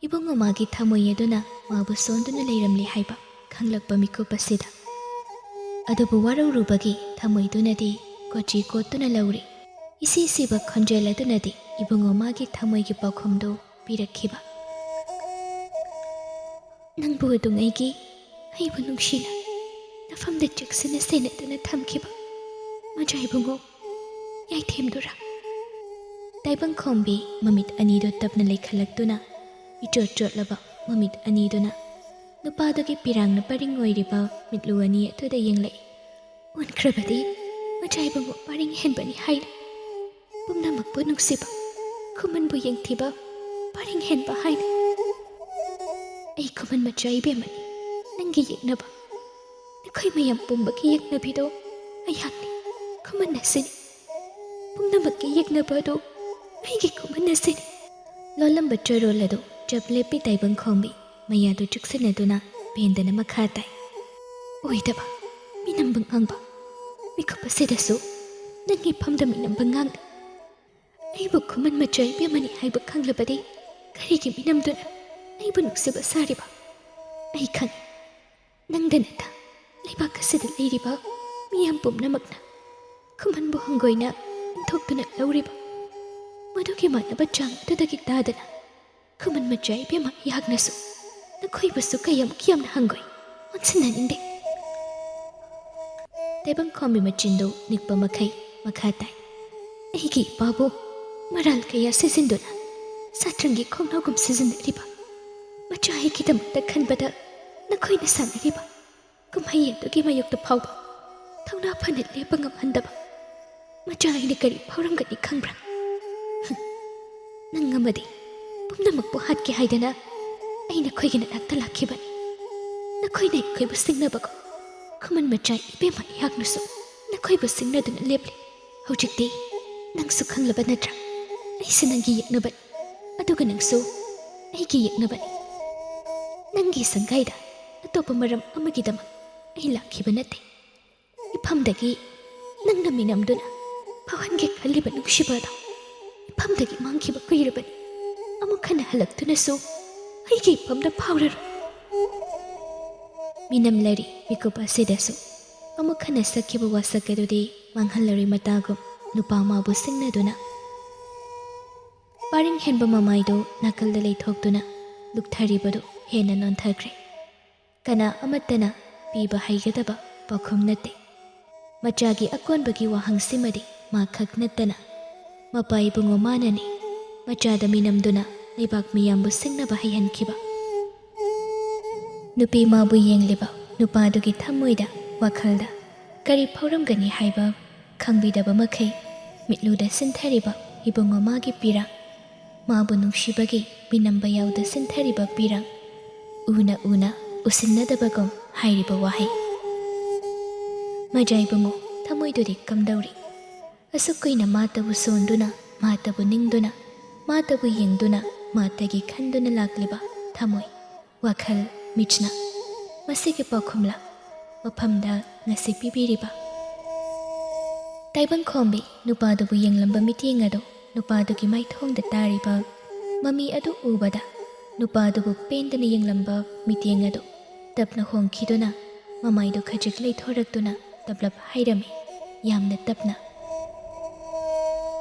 ꯏꯕꯨꯡꯉꯣ ꯃꯥꯒꯤ ꯊꯃꯣꯏ ꯑꯗꯨꯅ ꯃꯥꯕꯨ ꯁꯣꯟꯗꯨꯅ ꯂꯩꯔꯝꯂꯤ ꯍꯥꯏꯕ ꯈꯪꯂꯛꯄ ꯃꯤꯀꯨꯞ ꯑꯁꯤꯗ ꯑꯗꯨꯕꯨ ꯋꯥꯔꯧꯔꯨꯕꯒꯤ ꯊꯃꯣꯏꯗꯨꯅꯗꯤ ꯀꯣꯆꯤ ꯀꯣꯠꯇꯨꯅ ꯂꯧꯔꯤ ꯏꯁꯤ ꯁꯤꯕ ꯈꯣꯟꯖꯦꯜ ꯑꯗꯨꯅꯗꯤ ꯏꯕꯨꯡꯉꯣ ꯃꯥꯒꯤ ꯊꯃꯣꯏꯒꯤ ꯄꯥꯎꯈꯨꯝꯗꯨ ꯄꯤꯔꯛꯈꯤꯕ ꯅꯪꯕꯨ ꯑꯗꯨꯉꯩꯒꯤ ꯑꯩꯕꯨ ꯅꯨꯡꯁꯤꯅ ꯅꯐꯝꯗ ꯆꯦꯛꯁꯤꯟꯅ ꯁꯦꯟꯅꯗꯨꯅ ꯊꯝꯈꯤꯕ ꯃꯆꯥ ꯏꯕꯨꯡꯉꯣ ꯌꯥꯏꯊꯦꯝꯗꯨꯔꯥ ꯇꯥꯏꯕꯪꯈꯣꯝꯕꯤ ꯃꯃꯤꯠ ꯑꯅꯤꯗꯨ ꯇꯞꯅ ꯂꯩꯈꯠꯂꯛꯇꯨꯅ ꯏꯆꯣꯠ ꯆꯣꯠꯂꯕ ꯃꯃꯤꯠ ꯑꯅꯤꯗꯨꯅ ꯅꯨꯄꯥꯗꯨꯒꯤ ꯄꯤꯔꯥꯡꯅ ꯄꯔꯤꯡ ꯑꯣꯏꯔꯤꯕ ꯃꯤꯠꯂꯨ ꯑꯅꯤ ꯑꯗꯨꯗ ꯌꯦꯡꯂꯛꯏ ꯎꯟꯈ꯭ꯔꯕꯗꯤ ꯃꯆꯥ ꯏꯕꯨꯡꯉꯣ ꯄꯔꯤꯡ ꯍꯦꯟꯕꯅꯤ ꯍꯥꯏꯅ ꯄꯨꯝꯅꯃꯛꯄꯨ ꯅꯨꯡꯁꯤꯕ ꯈꯨꯃꯟꯕꯨ ꯌꯦꯡꯊꯤꯕ ꯄꯔꯤꯡ ꯍꯦꯟꯕ ꯍꯥꯏꯅ ꯑꯩ ꯈꯨꯃꯟ ꯃꯆꯥ ꯏꯕꯦꯝꯃꯅꯤ ꯅꯪꯒꯤ ꯌꯦꯛꯅꯕ ꯅꯈꯣꯏ ꯃꯌꯥꯝ ꯄꯨꯝꯕꯒꯤ ꯌꯦꯛꯅꯕꯤꯗꯣ ꯑꯩꯍꯥꯛꯅꯤ ꯈꯨꯃꯟ ꯑꯁꯤꯅꯤ ꯄꯨꯝꯅꯃꯛꯀꯤ ꯌꯦꯛꯅꯕ ꯑꯗꯨ ꯑꯩꯒꯤ ꯈꯨꯃꯟ ꯑꯁꯤꯅꯤ ꯂꯣꯜꯂꯝꯕ ꯆꯣꯔꯣꯜ ꯑꯗꯨ ꯆꯞ ꯂꯦꯞꯄꯤ ꯇꯥꯏꯕꯪꯈꯣꯝꯕꯤ ꯃꯌꯥꯗꯨ ꯆꯨꯛꯁꯤꯟꯅꯗꯨꯅ ꯄꯦꯟꯗꯅ ꯃꯈꯥ ꯇꯥꯏ ꯑꯣꯏꯗꯕ ꯃꯤꯅꯝꯕ ꯉꯥꯡꯕ ꯃꯤꯀꯨꯞ ꯑꯁꯤꯗꯁꯨ ꯅꯪꯒꯤ ꯐꯝꯗ ꯃꯤꯅꯝꯕ ꯉꯥꯡꯗꯦ ꯑꯩꯕꯨ ꯈꯨꯃꯟ ꯃꯆꯥ ꯏꯕꯦꯝꯃꯅꯤ ꯍꯥꯏꯕ ꯈꯪꯂꯕꯗꯤ ꯀꯔꯤꯒꯤ ꯃꯤꯅꯝꯗꯨꯅ ꯑꯩꯕꯨ ꯅꯨꯡꯁꯤꯕ ꯁꯥꯔꯤꯕ ꯑꯩ ꯈꯪꯏ ꯅꯪꯗ ꯅꯠꯇ ꯂꯩꯕꯥꯛ ꯑꯁꯤꯗ ꯂꯩꯔꯤꯕ ꯃꯤꯌꯥꯝ ꯄꯨꯝꯅꯃꯛꯅ ꯈꯨꯃꯟꯕꯨ ꯍꯪꯒꯣꯏꯅ ꯏꯟꯊꯣꯛꯇꯨꯅ ꯂꯧꯔꯤꯕ ꯃꯗꯨꯒꯤ ꯃꯥꯟꯅꯕ ꯆꯥꯡ ꯑꯗꯨꯗꯒꯤ ꯇꯥꯗꯅ ꯈꯨꯃꯟ ꯃꯆꯥ ꯏꯕꯦꯝꯃ ꯑꯩꯍꯥꯛꯅꯁꯨ ꯅꯈꯣꯏꯕꯨꯁꯨ ꯀꯌꯥꯃꯨꯛ ꯌꯥꯝꯅ ꯍꯪꯒꯣꯏ ꯑꯣꯟꯁꯤꯟꯅꯅꯤꯡꯗꯦ ꯇꯥꯏꯕꯪꯈꯣꯝꯕꯤ ꯃꯆꯤꯟꯗꯨ ꯅꯤꯛꯄ ꯃꯈꯩ ꯃꯈꯥ ꯇꯥꯏ ꯑꯩꯒꯤ ꯏꯄꯥꯕꯨ ꯃꯔꯥꯜ ꯀꯌꯥ ꯁꯤꯖꯤꯟꯗꯨꯅ ꯁꯥꯇ꯭ꯔꯪꯒꯤ ꯈꯣꯡꯅꯥꯎꯒꯨꯝ ꯁꯤꯖꯤꯟꯅꯔꯤꯕ ꯃꯆꯥ ꯑꯩꯒꯤꯗꯃꯛꯇ ꯈꯟꯕꯗ ꯅꯈꯣꯏꯅ ꯁꯥꯟꯅꯔꯤꯕ ꯀꯨꯝꯍꯩ ꯑꯗꯨꯒꯤ ꯃꯥꯌꯣꯛꯇ ꯐꯥꯎꯕ ꯊꯧꯅꯥ ꯐꯅ ꯂꯦꯞꯄ ꯉꯝꯍꯟꯗꯕ ꯃꯆꯥ ꯑꯩꯅ ꯀꯔꯤ ꯐꯥꯎꯔꯝꯒꯅꯤ ꯈꯪꯕ꯭ꯔꯥ ꯅꯪ ꯑꯃꯗꯤ ꯄꯨꯝꯅꯃꯛꯄꯨ ꯍꯥꯠꯀꯦ ꯍꯥꯏꯗꯅ ꯑꯩ ꯅꯈꯣꯏꯒꯤ ꯅꯅꯥꯛꯇ ꯂꯥꯛꯈꯤꯕꯅꯤ ꯅꯈꯣꯏꯅ ꯑꯩꯈꯣꯏꯕꯨ ꯁꯤꯡꯅꯕꯀꯣ ꯈꯨꯃꯟ ꯃꯆꯥ ꯏꯕꯦꯝꯃ ꯑꯩꯍꯥꯛꯅꯁꯨ ꯅꯈꯣꯏꯕꯨ ꯁꯤꯡꯅꯗꯨꯅ ꯂꯦꯞꯂꯤ ꯍꯧꯖꯤꯛꯇꯤ ꯅꯪꯁꯨ ꯈꯪꯂꯕ ꯅꯠꯇ꯭ꯔꯥ ꯑꯩꯁꯨ ꯅꯪꯒꯤ ꯌꯦꯛꯅꯕꯅꯤ ꯑꯗꯨꯒ ꯅꯪꯁꯨ ꯑꯩꯒꯤ ꯌꯦꯛꯅꯕꯅꯤ ꯅꯪꯒꯤ ꯁꯪꯒꯥꯏꯗ ꯑꯇꯣꯞꯄ ꯃꯔꯝ ꯑꯃꯒꯤꯗꯃꯛ ꯑꯩ ꯂꯥꯛꯈꯤꯕ ꯅꯠꯇꯦ ꯏꯐꯝꯗꯒꯤ ꯅꯪꯅ ꯃꯤꯅꯝꯗꯨꯅ ꯐꯥꯎꯍꯟꯒꯦ ꯈꯜꯂꯤꯕ ꯅꯨꯡꯁꯤꯕꯗꯣ ꯏꯐꯝꯗꯒꯤ ꯃꯥꯡꯈꯤꯕ ꯀꯨꯏꯔꯕꯅꯤ ꯑꯃꯨꯛ ꯍꯟꯅ ꯍꯜꯂꯛꯇꯨꯅꯁꯨ ꯑꯩꯒꯤ ꯏꯐꯝꯗ ꯐꯥꯎꯔꯔꯣꯏ ꯃꯤꯅꯝꯂꯔꯤ ꯃꯤꯀꯨꯞ ꯑꯁꯤꯗꯁꯨ ꯑꯃꯨꯛ ꯍꯟꯅ ꯁꯛꯈꯤꯕ ꯋꯥꯁꯛ ꯑꯗꯨꯗꯤ ꯃꯥꯡꯍꯜꯂꯔꯣꯏ ꯃꯇꯥꯒꯨꯝ ꯅꯨꯄꯥ ꯃꯥꯕꯨ ꯁꯤꯡꯅꯗꯨꯅ ꯄꯔꯤꯡ ꯍꯦꯟꯕ ꯃꯃꯥꯏꯗꯨ ꯅꯥꯀꯜꯗ ꯂꯩꯊꯣꯛꯇꯨꯅ ꯂꯨꯛꯊꯔꯤꯕꯗꯨ ꯍꯦꯟꯅ ꯅꯣꯟꯊꯈ꯭ꯔꯦ ꯀꯅꯥ ꯑꯃꯠꯇꯅ ꯄꯤꯕ ꯍꯩꯒꯗꯕ ꯄꯥꯎꯈꯨꯝ ꯅꯠꯇꯦ ꯃꯆꯥꯒꯤ ꯑꯀꯣꯟꯕꯒꯤ ꯋꯥꯍꯪꯁꯤꯃꯗꯤ ꯃꯥ ꯈꯛ ꯅꯠꯇꯅ ꯃꯄꯥ ꯏꯕꯨꯡꯉꯣ ꯃꯥꯅꯅꯤ ꯃꯆꯥꯗ ꯃꯤꯅꯝꯗꯨꯅ ꯂꯩꯕꯥꯛ ꯃꯤꯌꯥꯝꯕꯨ ꯁꯤꯡꯅꯕ ꯍꯩꯍꯟꯈꯤꯕ ꯅꯨꯄꯤ ꯃꯥꯕꯨ ꯌꯦꯡꯂꯤꯕ ꯅꯨꯄꯥꯗꯨꯒꯤ ꯊꯃꯣꯏꯗ ꯋꯥꯈꯜꯗ ꯀꯔꯤ ꯐꯥꯎꯔꯝꯒꯅꯤ ꯍꯥꯏꯕ ꯈꯪꯕꯤꯗꯕ ꯃꯈꯩ ꯃꯤꯠꯂꯨꯗ ꯁꯤꯟꯊꯔꯤꯕ ꯏꯕꯨꯡꯉꯣ ꯃꯥꯒꯤ ꯄꯤꯔꯥꯡ ꯃꯥꯕꯨ ꯅꯨꯡꯁꯤꯕꯒꯤ ꯃꯤꯅꯝꯕ ꯌꯥꯎꯗ ꯁꯤꯟꯊꯔꯤꯕ ꯄꯤꯔꯥꯡ ꯎꯅ ꯎꯅ ꯎꯁꯤꯟꯅꯗꯕꯒꯨꯝ ꯍꯥꯏꯔꯤꯕ ꯋꯥꯍꯩ ꯃꯖꯥ ꯏꯕꯨꯡꯉꯣ ꯊꯃꯣꯏꯗꯨꯗꯤ ꯀꯝꯗꯧꯔꯤ ꯑꯁꯨꯛ ꯀꯨꯏꯅ ꯃꯥꯇꯕꯨ ꯁꯣꯟꯗꯨꯅ ꯃꯥꯇꯕꯨ ꯅꯤꯡꯗꯨꯅ ꯃꯥꯇꯕꯨ ꯌꯦꯡꯗꯨꯅ ꯃꯥꯇꯒꯤ ꯈꯟꯗꯨꯅ ꯂꯥꯛꯂꯤꯕ ꯊꯃꯣꯏ ꯋꯥꯈꯜ ꯃꯤꯆꯅ ꯃꯁꯤꯒꯤ ꯄꯥꯎꯈꯨꯝꯂ ꯃꯐꯝꯗ ꯉꯁꯤ ꯄꯤꯕꯤꯔꯤꯕ ꯇꯥꯏꯕꯪꯈꯣꯝꯕꯤ ꯅꯨꯄꯥꯗꯨꯕꯨ ꯌꯦꯡꯂꯝꯕ ꯃꯤꯠꯌꯦꯡ ꯑꯗꯨ ꯅꯨꯄꯥꯗꯨꯒꯤ ꯃꯥꯏꯊꯣꯡꯗ ꯇꯥꯔꯤꯕ ꯃꯃꯤ ꯑꯗꯨ ꯎꯕꯗ ꯅꯨꯄꯥꯗꯨꯕꯨ ꯄꯦꯟꯗꯅ ꯌꯦꯡꯂꯝꯕ ꯃꯤꯠꯌꯦꯡ ꯑꯗꯨ ꯇꯞꯅ ꯍꯣꯡꯈꯤꯗꯨꯅ ꯃꯃꯥꯏꯗꯨ ꯈꯖꯤꯛ ꯂꯩꯊꯣꯔꯛꯇꯨꯅ ꯇꯞꯂꯞ ꯍꯥꯏꯔꯝꯃꯤ ꯌꯥꯝꯅ ꯇꯞꯅ,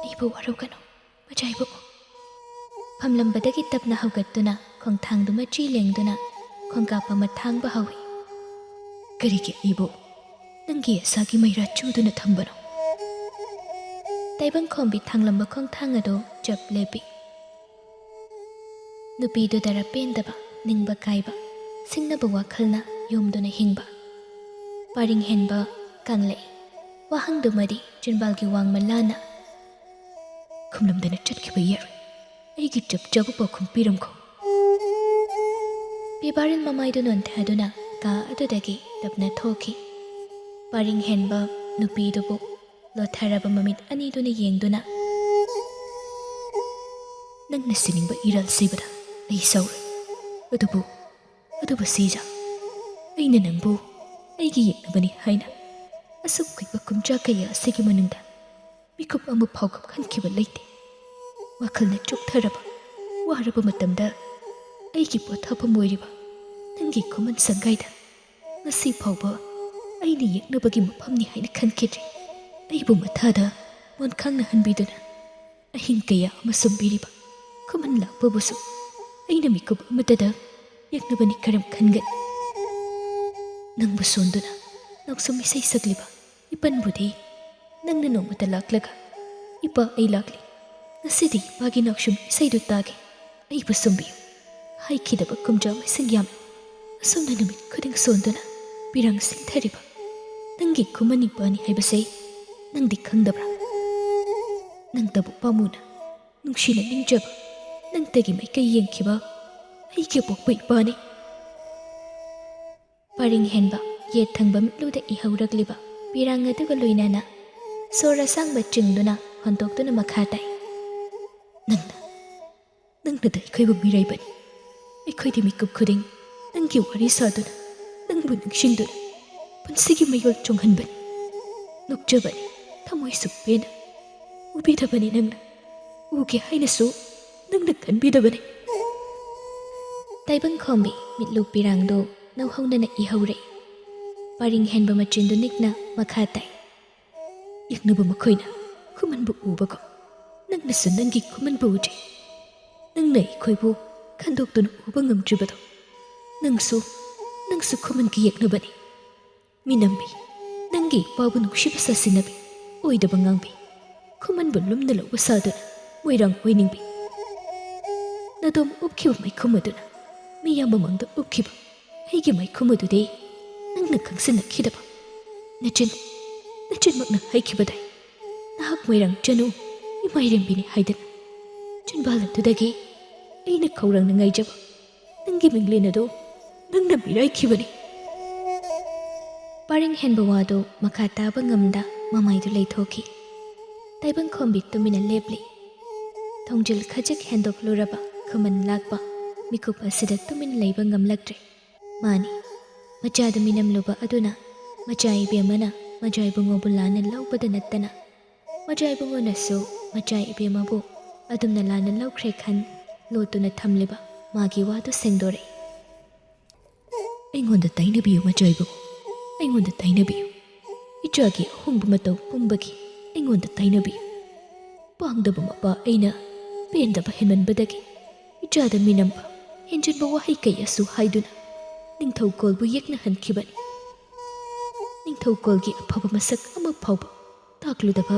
"ꯑꯩꯕꯨ ꯋꯥꯔꯧꯒꯅꯨ ꯃꯆꯥꯏꯕꯨꯡ." ꯐꯝꯂꯝꯕꯗꯒꯤ ꯇꯞꯅ ꯍꯧꯒꯠꯇꯨꯅ ꯈꯣꯡꯊꯥꯡꯗꯨ ꯃꯆꯤ ꯂꯦꯡꯗꯨꯅ ꯈꯣꯡꯀꯥꯞ ꯑꯃ ꯊꯥꯡꯕ ꯍꯧꯏ꯫ "ꯀꯔꯤꯒꯤ ꯑꯩꯕꯨ ꯅꯪꯒꯤ ꯑꯁꯥꯒꯤ ꯃꯩꯔꯥ ꯆꯨꯗꯨꯅ ꯊꯝꯕꯅꯣ?" ꯇꯥꯏꯕꯪꯈꯣꯝꯕꯤ ꯊꯥꯡꯂꯝꯕ ꯈꯣꯡꯊꯥꯡ ꯑꯗꯨ ꯆꯞ ꯂꯦꯞꯄꯤ꯫ ꯅꯨꯄꯤꯗꯨꯗꯔ ꯄꯦꯟꯗꯕ, ꯅꯤꯡꯕ ꯀꯥꯏꯕ, ꯁꯤꯡꯅꯕ ꯋꯥꯈꯜꯅ ꯌꯣꯝꯗꯨꯅ ꯍꯤꯡꯕ꯫ ꯄꯥꯔꯤꯡ ꯍꯦꯟꯕ ꯀꯥꯡꯂꯩ ꯋꯥꯍꯪꯗꯨꯃꯗꯤ ꯆꯤꯟꯕꯥꯜꯒꯤ ꯋꯥꯡꯃ ꯂꯥꯟꯅ, "ꯈꯨꯝꯂꯝꯗꯅ ꯆꯠꯈꯤꯕ ꯌꯥꯔꯣꯏ, ꯑꯩꯒꯤ ꯆꯞ ꯆꯥꯕ ꯄꯥꯎꯈꯨꯝ ꯄꯤꯔꯝꯈꯣ." ꯄꯤꯕꯥꯔꯤꯜ ꯃꯃꯥꯏꯗꯨ ꯅꯣꯟꯊꯗꯨꯅ ꯀꯥ ꯑꯗꯨꯗꯒꯤ ꯇꯞꯅ ꯊꯣꯛꯈꯤ꯫ ꯄꯥꯔꯤꯡ ꯍꯦꯟꯕ ꯅꯨꯄꯤꯗꯨꯕꯨ ꯂꯣꯠꯊꯔꯕ ꯃꯃꯤꯠ ꯑꯅꯤꯗꯨꯅ ꯌꯦꯡꯗꯨꯅ, "ꯅꯪꯅ ꯁꯤꯅꯤꯡꯕ ꯏꯔꯥꯜ ꯁꯤꯕꯗ ꯑꯩ ꯁꯥꯎꯔꯣꯏ, ꯑꯗꯨꯕꯨ ꯁꯤꯖꯥ, ꯑꯩꯅ ꯅꯪꯕꯨ ꯑꯩꯒꯤ ꯌꯦꯛꯅꯕꯅꯤ ꯍꯥꯏꯅ ꯑꯁꯨꯛ ꯀꯨꯏꯕ ꯀꯨꯝꯆꯥ ꯀꯌꯥ ꯑꯁꯤꯒꯤ ꯃꯅꯨꯡꯗ ꯃꯤꯀꯨꯞ ꯑꯃ ꯐꯥꯎꯕ ꯈꯟꯈꯤꯕ ꯂꯩꯇꯦ꯫ ꯋꯥꯈꯜꯅ ꯆꯣꯛꯊꯔꯕ, ꯋꯥꯔꯕ ꯃꯇꯝꯗ ꯑꯩꯒꯤ ꯄꯣꯊꯥꯐꯝ ꯑꯣꯏꯔꯤꯕ ꯅꯪꯒꯤ ꯈꯨꯃꯟ ꯁꯪꯒꯥꯏꯗ ꯉꯁꯤ ꯐꯥꯎꯕ ꯑꯩꯅ ꯌꯦꯛꯅꯕꯒꯤ ꯃꯐꯝꯅꯤ ꯍꯥꯏꯅ ꯈꯟꯈꯤꯗ꯭ꯔꯤ꯫ ꯑꯩꯕꯨ ꯃꯊꯥꯗ ꯃꯣꯟꯈꯥꯡꯅꯍꯟꯕꯤꯗꯨꯅ ꯑꯍꯤꯡ ꯀꯌꯥ ꯑꯃ ꯁꯨꯝꯕꯤꯔꯤꯕ ꯈꯨꯃꯟ ꯂꯥꯛꯄꯕꯨꯁꯨ ꯑꯩꯅ ꯃꯤꯀꯨꯞ ꯑꯃꯠꯇꯗ ꯌꯦꯛꯅꯕꯅꯤ ꯀꯔꯝ ꯈꯟꯒꯅꯤ? ꯅꯪꯕꯨ ꯁꯣꯟꯗꯨꯅ ꯅꯥꯎꯁꯨꯝ ꯏꯁꯩ ꯁꯛꯂꯤꯕ ꯏꯄꯟꯕꯨꯗꯤ ꯅꯪꯅ ꯅꯣꯡꯃꯇ ꯂꯥꯛꯂꯒ, 'ꯏꯄꯥ ꯑꯩ ꯂꯥꯛꯂꯤ, ꯉꯁꯤꯗꯤ ꯏꯄꯥꯒꯤ ꯅꯥꯎꯁꯨꯝ ꯏꯁꯩꯗꯨ ꯇꯥꯒꯦ, ꯑꯩꯕꯨ ꯁꯨꯝꯕꯤꯌꯨ' ꯍꯥꯏꯈꯤꯗꯕ ꯀꯨꯝꯖꯥ ꯃꯁꯤꯡ ꯌꯥꯝꯃꯤ꯫ ꯑꯁꯨꯝꯅ ꯅꯨꯃꯤꯠ ꯈꯨꯗꯤꯡ ꯁꯣꯟꯗꯨꯅ ꯄꯤꯔꯥꯡ ꯁꯤꯡꯊꯔꯤꯕ ꯅꯪꯒꯤ ꯈꯨꯃꯟ ꯏꯄꯥꯅꯤ ꯍꯥꯏꯕꯁꯦ ꯅꯪꯗꯤ ꯈꯪꯗꯕ꯭ꯔꯥ? ꯅꯪꯇꯕꯨ ꯄꯥꯝꯃꯨꯅ ꯅꯨꯡꯁꯤꯅ ꯅꯤꯡꯖꯕ, ꯅꯪꯇꯒꯤ ꯃꯥꯏꯀꯩ ꯌꯦꯡꯈꯤꯕ ꯑꯩꯒꯤ ꯑꯄꯣꯛꯄ ꯏꯄꯥꯅꯤ." ꯄꯔꯤꯡ ꯍꯦꯟꯕ ꯌꯦꯠ ꯊꯪꯕ ꯃꯤꯠꯂꯨꯗ ꯏꯍꯧꯔꯛꯂꯤꯕ ꯄꯤꯔꯥꯡ ꯑꯗꯨꯒ ꯂꯣꯏꯅꯅ ꯁꯣꯔ ꯑꯁꯥꯡꯕ ꯆꯤꯡꯗꯨꯅ ꯍꯣꯟꯗꯣꯛꯇꯨꯅ ꯃꯈꯥ ꯇꯥꯏ꯫ ꯅꯪꯅꯗ ꯑꯩꯈꯣꯏꯕꯨ ꯃꯤꯔꯥꯏꯕꯅꯤ. ꯑꯩꯈꯣꯏꯗꯤ ꯃꯤꯀꯨꯞ ꯈꯨꯗꯤꯡ ꯅꯪꯒꯤ ꯋꯥꯔꯤ ꯁꯥꯗꯨꯅ, ꯅꯪꯕꯨ ꯅꯤꯡꯁꯤꯡꯗꯨꯅ ꯄꯨꯟꯁꯤꯒꯤ ꯃꯌꯣꯜ ꯆꯣꯡꯍꯟꯕꯅꯤ. ꯅꯣꯛꯆꯕꯅꯤ ꯊꯃꯣꯏ ꯁꯨꯛꯄꯦꯟꯅ. ꯎꯕꯤꯗꯕꯅꯤ ꯅꯪꯅ, ꯎꯒꯦ ꯍꯥꯏꯅꯁꯨ ꯅꯪꯅ ꯈꯟꯕꯤꯗꯕꯅꯤ." ꯇꯥꯏꯕꯪꯈꯣꯝꯕꯤ ꯃꯤꯠꯂꯨ ꯄꯤꯔꯥꯡꯗꯨ ꯅꯧꯍꯧꯅꯅ ꯏꯍꯧꯔꯦ꯫ ꯄꯔꯤꯡ ꯍꯦꯟꯕ ꯃꯆꯤꯟꯗꯨ ꯅꯤꯛꯅ ꯃꯈꯥ ꯇꯥꯏ꯫ "ꯌꯦꯛꯅꯕ ꯃꯈꯣꯏꯅ ꯈꯨꯃꯟꯕꯨ ꯎꯕꯀꯣ, ꯅꯪꯅꯁꯨ ꯅꯪꯒꯤ ꯈꯨꯃꯟꯕꯨ ꯎꯗ꯭ꯔꯤ. ꯅꯪꯅ ꯑꯩꯈꯣꯏꯕꯨ ꯈꯟꯗꯣꯛꯇꯨꯅ ꯎꯕ ꯉꯝꯗ꯭ꯔꯤꯕꯗꯣ, ꯅꯪꯁꯨ ꯈꯨꯃꯟꯒꯤ ꯌꯦꯛꯅꯕꯅꯤ. ꯃꯤꯅꯝꯕꯤ, ꯅꯪꯒꯤ ꯏꯄꯥꯕꯨ ꯅꯨꯡꯁꯤꯕ ꯁꯥꯁꯤꯟꯅꯕꯤ, ꯑꯣꯏꯗꯕ ꯉꯥꯡꯕꯤ, ꯈꯨꯃꯟꯕꯨ ꯂꯨꯝꯅ ꯂꯧꯕ ꯁꯥꯗꯨꯅ ꯃꯣꯏꯔꯥꯡ ꯑꯣꯏꯅꯤꯡꯕꯤ. ꯅꯗꯣꯝ ꯎꯞꯈꯤꯕ ꯃꯩꯈꯨꯝ ꯑꯗꯨꯅ ꯃꯤꯌꯥꯝ ꯃꯃꯥꯡꯗ ꯎꯞꯈꯤꯕ ꯑꯩꯒꯤ ꯃꯩꯈꯨꯝ ꯑꯗꯨꯗꯤ ꯅꯪꯅ ꯈꯪꯁꯤꯟꯅꯈꯤꯗꯕ. ꯅꯆꯤꯟꯃꯛꯅ ꯍꯥꯏꯈꯤꯕꯗꯥꯏ, ꯅꯍꯥꯛ ꯃꯣꯏꯔꯥꯡ ꯆꯅꯨ ꯏꯃꯥꯏꯔꯦꯝꯕꯤꯅꯤ ꯍꯥꯏꯗꯅ. ꯆꯤꯟꯕꯥꯜ ꯑꯗꯨꯗꯒꯤ ꯑꯩꯅ ꯈꯧꯔꯥꯡꯅ ꯉꯥꯏꯖꯕ ꯅꯪꯒꯤ ꯃꯤꯡꯂꯦꯟ ꯑꯗꯨ ꯅꯪꯅ ꯃꯤꯔꯥꯏꯈꯤꯕꯅꯤ." ꯄꯔꯤꯡ ꯍꯦꯟꯕ ꯋꯥꯗꯨ ꯃꯈꯥ ꯇꯥꯕ ꯉꯝꯗ ꯃꯃꯥꯏꯗꯨ ꯂꯩꯊꯣꯛꯈꯤ꯫ ꯇꯥꯏꯕꯪꯈꯣꯝꯕꯤ ꯇꯨꯃꯤꯟꯅ ꯂꯦꯞꯂꯤ꯫ ꯊꯣꯡꯖꯤꯜ ꯈꯖꯤꯛ ꯍꯦꯟꯗꯣꯛꯂꯨꯔꯕ ꯈꯨꯃꯟ ꯂꯥꯛꯄ ꯃꯤꯀꯨꯞ ꯑꯁꯤꯗ ꯇꯨꯃꯤꯟ ꯂꯩꯕ ꯉꯝꯂꯛꯇ꯭ꯔꯦ꯫ ꯃꯥꯅꯤ, ꯃꯆꯥꯗ ꯃꯤꯅꯝꯂꯨꯕ ꯑꯗꯨꯅ ꯃꯆꯥ ꯏꯕꯦꯝꯃꯅ ꯃꯆꯥ ꯏꯕꯨꯡꯉꯣꯕꯨ ꯂꯥꯟꯅ ꯂꯧꯕꯗ ꯅꯠꯇꯅ ꯃꯆꯥ ꯏꯕꯨꯡꯉꯣꯅꯁꯨ ꯃꯆꯥ ꯏꯕꯦꯝꯃꯕꯨ ꯑꯗꯨꯝꯅ ꯂꯥꯟꯅ ꯂꯧꯈ꯭ꯔꯦ ꯈꯟ ꯂꯣꯠꯇꯨꯅ ꯊꯝꯂꯤꯕ ꯃꯥꯒꯤ ꯋꯥꯗꯨ ꯁꯦꯡꯗꯣꯔꯛꯏ꯫ "ꯑꯩꯉꯣꯟꯗ ꯇꯥꯏꯅꯕꯤꯌꯨ ꯃꯆꯥ ꯏꯕꯨꯡꯉꯣ, ꯑꯩꯉꯣꯟꯗ ꯇꯥꯏꯅꯕꯤꯌꯨ. ꯏꯆꯥꯒꯤ ꯑꯍꯣꯡꯕ ꯃꯇꯧ ꯄꯨꯝꯕꯒꯤ ꯑꯩꯉꯣꯟꯗ ꯇꯥꯏꯅꯕꯤꯌꯨ. ꯄꯥꯡꯗꯕ ꯃꯄꯥ ꯑꯩꯅ ꯄꯦꯟꯗꯕ ꯍꯦꯟꯃꯟꯕꯗꯒꯤ ꯏꯆꯥꯗ ꯃꯤꯅꯝꯕ, ꯍꯦꯟꯖꯤꯟꯕ ꯋꯥꯍꯩ ꯀꯌꯥꯁꯨ ꯍꯥꯏꯗꯨꯅ ꯅꯤꯡꯊꯧꯀꯣꯜꯕꯨ ꯌꯦꯛꯅꯍꯟꯈꯤꯕꯅꯤ. ꯅꯤꯡꯊꯧꯀꯣꯜꯒꯤ ꯑꯐꯕ ꯃꯁꯛ ꯑꯃ ꯐꯥꯎꯕ ꯇꯥꯛꯂꯨꯗꯕ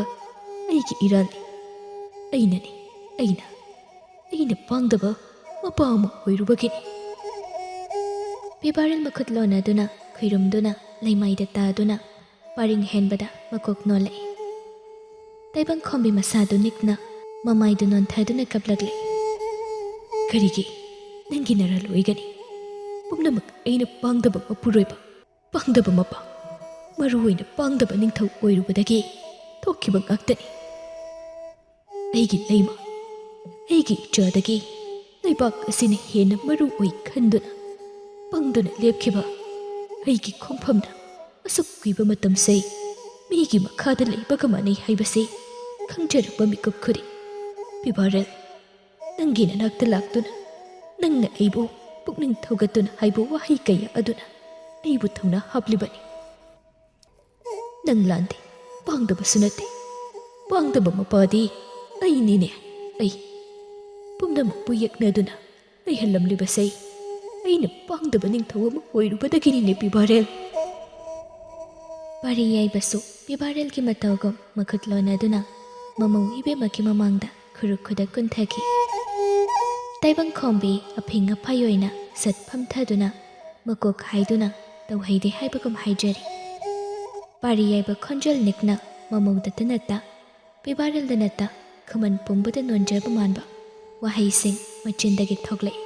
ꯑꯩꯒꯤ ꯏꯔꯥꯜꯅꯤ. ꯑꯩꯅ ꯄꯥꯡꯗꯕ ꯃꯄꯥ ꯑꯃ ꯑꯣꯏꯔꯨꯕꯒꯤꯅꯤ." ꯄꯤꯕꯥꯔꯤꯜ ꯃꯈꯨꯠ ꯂꯣꯟꯅꯗꯨꯅ ꯈꯨꯏꯔꯨꯝꯗꯨꯅ ꯂꯩꯃꯥꯏꯗ ꯇꯥꯗꯨꯅ ꯄꯔꯤꯡ ꯍꯦꯟꯕꯗ ꯃꯀꯣꯛ ꯅꯣꯜꯂꯛꯏ꯫ ꯇꯥꯏꯕꯪꯈꯣꯝꯕꯤ ꯃꯁꯥꯗꯨ ꯅꯤꯛꯅ ꯃꯃꯥꯏꯗꯨ ꯅꯣꯟꯊꯗꯨꯅ ꯀꯞꯂꯛꯂꯤ꯫ "ꯀꯔꯤꯒꯤ ꯅꯪꯒꯤ ꯅꯔꯥꯜ ꯑꯣꯏꯒꯅꯤ? ꯄꯨꯝꯅꯃꯛ ꯑꯩꯅ ꯄꯥꯡꯗꯕ ꯃꯄꯨꯔꯣꯏꯕ, ꯄꯥꯡꯗꯕ ꯃꯄꯥ, ꯃꯔꯨ ꯑꯣꯏꯅ ꯄꯥꯡꯗꯕ ꯅꯤꯡꯊꯧ ꯑꯣꯏꯔꯨꯕꯗꯒꯤ ꯊꯣꯛꯈꯤꯕ ꯉꯥꯛꯇꯅꯤ. ꯑꯩꯒꯤ ꯂꯩꯃ, ꯑꯩꯒꯤ ꯏꯆꯥꯗꯒꯤ ꯂꯩꯕꯥꯛ ꯑꯁꯤꯅ ꯍꯦꯟꯅ ꯃꯔꯨ ꯑꯣꯏ ꯈꯟꯗꯨꯅ ꯄꯪꯗꯨꯅ ꯂꯦꯞꯈꯤꯕ ꯑꯩꯒꯤ ꯈꯣꯡꯐꯝꯅ ꯑꯁꯨꯛ ꯀꯨꯏꯕ ꯃꯇꯝꯁꯦ ꯃꯤꯒꯤ ꯃꯈꯥꯗ ꯂꯩꯕꯒ ꯃꯥꯟꯅꯩ ꯍꯥꯏꯕꯁꯤ ꯈꯪꯖꯔꯛꯄ ꯃꯤꯀꯨꯞ ꯈꯨꯗꯤꯡ ꯄꯤꯕꯥꯔꯦꯜ, ꯅꯪꯒꯤ ꯅꯅꯥꯛꯇ ꯂꯥꯛꯇꯨꯅ ꯅꯪꯅ ꯑꯩꯕꯨ ꯄꯨꯛꯅꯤꯡ ꯊꯧꯒꯠꯇꯨꯅ ꯍꯥꯏꯕ ꯋꯥꯍꯩ ꯀꯌꯥ ꯑꯗꯨꯅ ꯑꯩꯕꯨ ꯊꯧꯅꯥ ꯍꯥꯞꯂꯤꯕꯅꯤ꯫ ꯅꯪ ꯂꯥꯟꯗꯦ, ꯄꯥꯡꯗꯕꯁꯨ ꯅꯠꯇꯦ꯫ ꯄꯥꯡꯗꯕ ꯃꯄꯥꯗꯤ ꯑꯩꯅꯤꯅꯦ, ꯑꯩ ꯄꯨꯝꯅꯃꯛꯄꯨ ꯌꯦꯛꯅꯗꯨꯅ ꯂꯩꯍꯜꯂꯝꯂꯤꯕꯁꯦ ꯑꯩꯅ ꯄꯥꯡꯗꯕ ꯅꯤꯡꯊꯧ ꯑꯃ ꯑꯣꯏꯔꯨꯕꯗꯒꯤꯅꯤꯅꯦ ꯄꯤꯕꯥꯔꯦꯜ꯫ ꯄꯥꯔꯤꯌꯥꯏꯕꯁꯨ ꯄꯤꯕꯥꯔꯦꯜꯒꯤ ꯃꯇꯧꯒꯨꯝ ꯃꯈꯨꯠ ꯂꯣꯟꯅꯗꯨꯅ ꯃꯃꯧ ꯏꯕꯦꯝꯃꯒꯤ ꯃꯃꯥꯡꯗ ꯈꯨꯔꯨꯛ ꯈꯨꯗꯛ ꯀꯨꯟꯊꯈꯤ꯫ ꯇꯥꯏꯕꯪꯈꯣꯝꯕꯤ ꯑꯐꯤꯡ ꯑꯐꯥꯏ ꯑꯣꯏꯅ ꯁꯠ ꯐꯝꯊꯗꯨꯅ ꯃꯀꯣꯛ ꯍꯥꯏꯗꯨꯅ ꯇꯧꯍꯩꯗꯦ ꯍꯥꯏꯕꯒꯨꯝ ꯍꯥꯏꯖꯔꯤ꯫ ꯄꯥꯔꯤꯌꯥꯏꯕ ꯈꯣꯟꯖꯦꯜ ꯅꯤꯛꯅ ꯃꯃꯧꯗꯇ ꯅꯠꯇ ꯄꯤꯕꯥꯔꯦꯜꯗ ꯅꯠꯇ ꯈꯨꯃꯟ ꯄꯨꯝꯕꯗ ꯅꯣꯟꯖꯕ ꯃꯥꯟꯕ ꯋꯥꯍꯩꯁꯤꯡ ꯃꯆꯤꯟꯗꯒꯤ ꯊꯣꯛꯂꯛꯏ꯫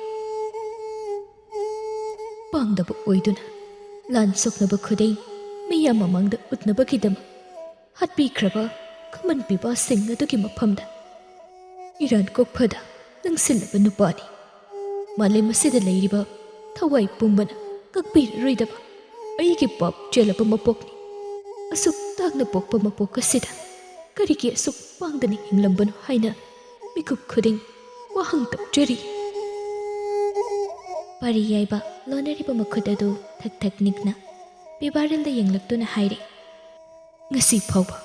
ꯄꯥꯡꯗꯕ ꯑꯣꯏꯗꯨꯅ ꯂꯥꯟ ꯁꯣꯛꯅꯕ ꯈꯨꯗꯩ ꯃꯤꯌꯥꯝ ꯃꯃꯥꯡꯗ ꯎꯠꯅꯕꯒꯤꯗꯃꯛ ꯍꯥꯠꯄꯤꯈ꯭ꯔꯕ ꯈꯨꯃꯟ ꯄꯤꯕꯥꯁꯤꯡ ꯑꯗꯨꯒꯤ ꯃꯐꯝꯗ ꯏꯔꯥꯟ ꯀꯣꯛꯐꯗ ꯂꯪꯁꯤꯜꯂꯕ ꯅꯨꯄꯥꯅꯤ꯫ ꯃꯥꯂꯦꯝ ꯑꯁꯤꯗ ꯂꯩꯔꯤꯕ ꯊꯋꯥꯏ ꯄꯨꯝꯕꯅ ꯀꯛꯄꯤꯔꯔꯣꯏꯗꯕ ꯑꯩꯒꯤ ꯄꯥꯞ ꯆꯦꯜꯂꯕ ꯃꯄꯣꯛꯅꯤ꯫ ꯑꯁꯨꯛ ꯇꯥꯡꯅ ꯄꯣꯛꯄ ꯃꯄꯣꯛ ꯑꯁꯤꯗ ꯀꯔꯤꯒꯤ ꯑꯁꯨꯛ ꯄꯥꯡꯗꯅ ꯍꯤꯡꯂꯝꯕꯅꯣ ꯍꯥꯏꯅ ꯃꯤꯀꯨꯞ ꯈꯨꯗꯤꯡ ꯋꯥꯍꯪ ꯇꯧꯖꯔꯤ꯫ ꯄꯥꯔꯤꯌꯥꯏꯕ ꯂꯣꯟꯅꯔꯤꯕ ꯃꯈꯨꯠ ꯑꯗꯨ ꯊꯛ ꯊꯛ ꯅꯤꯛꯅ ꯄꯤꯕꯥꯔꯦꯜꯗ ꯌꯦꯡꯂꯛꯇꯨꯅ ꯍꯥꯏꯔꯤ꯫ ꯉꯁꯤ ꯐꯥꯎꯕ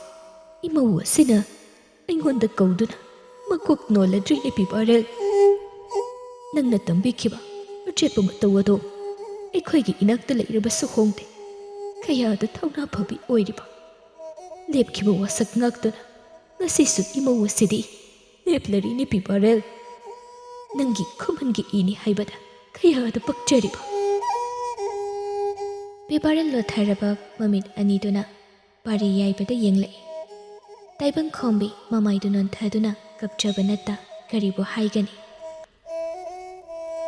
ꯏꯃꯧ ꯑꯁꯤꯅ ꯑꯩꯉꯣꯟꯗ ꯀꯧꯗꯨꯅ ꯃꯀꯣꯛ ꯅꯣꯜꯂꯗ꯭ꯔꯤꯅꯦ ꯄꯤꯕꯥꯔꯦꯜ꯫ ꯅꯪꯅ ꯇꯝꯕꯤꯈꯤꯕ ꯑꯆꯦꯠꯄ ꯃꯇꯧ ꯑꯗꯣ ꯑꯩꯈꯣꯏꯒꯤ ꯏꯅꯥꯛꯇ ꯂꯩꯔꯕꯁꯨ ꯍꯣꯡꯗꯦ꯫ ꯀꯌꯥꯗ ꯊꯧꯅꯥ ꯐꯕꯤ ꯑꯣꯏꯔꯤꯕ ꯂꯦꯞꯈꯤꯕ ꯋꯥꯁꯛ ꯉꯥꯛꯇꯨꯅ ꯉꯁꯤꯁꯨ ꯏꯃꯧ ꯑꯁꯤꯗꯤ ꯂꯦꯞꯂꯔꯤꯅꯦ ꯄꯤꯕꯥꯔꯦꯜ꯫ ꯅꯪꯒꯤ ꯈꯨꯃꯟꯒꯤ ꯏꯅꯤ ꯍꯥꯏꯕꯗ ꯀꯌꯥꯗ ꯄꯛꯆꯔꯤꯕ꯫ ꯄꯤꯕꯥꯔꯦꯜ ꯂꯣꯠꯊꯔꯕ ꯃꯃꯤꯠ ꯑꯅꯤꯗꯨꯅ ꯄꯥꯔꯤꯌꯥꯏꯕꯗ ꯌꯦꯡꯂꯛꯏ꯫ ꯇꯥꯏꯕꯪꯈꯣꯝꯕꯤ ꯃꯃꯥꯏꯗꯨ ꯅꯣꯟꯊꯗꯨꯅ ꯀꯞꯆꯕ ꯅꯠꯇ ꯀꯔꯤꯕꯨ ꯍꯥꯏꯒꯅꯤ꯫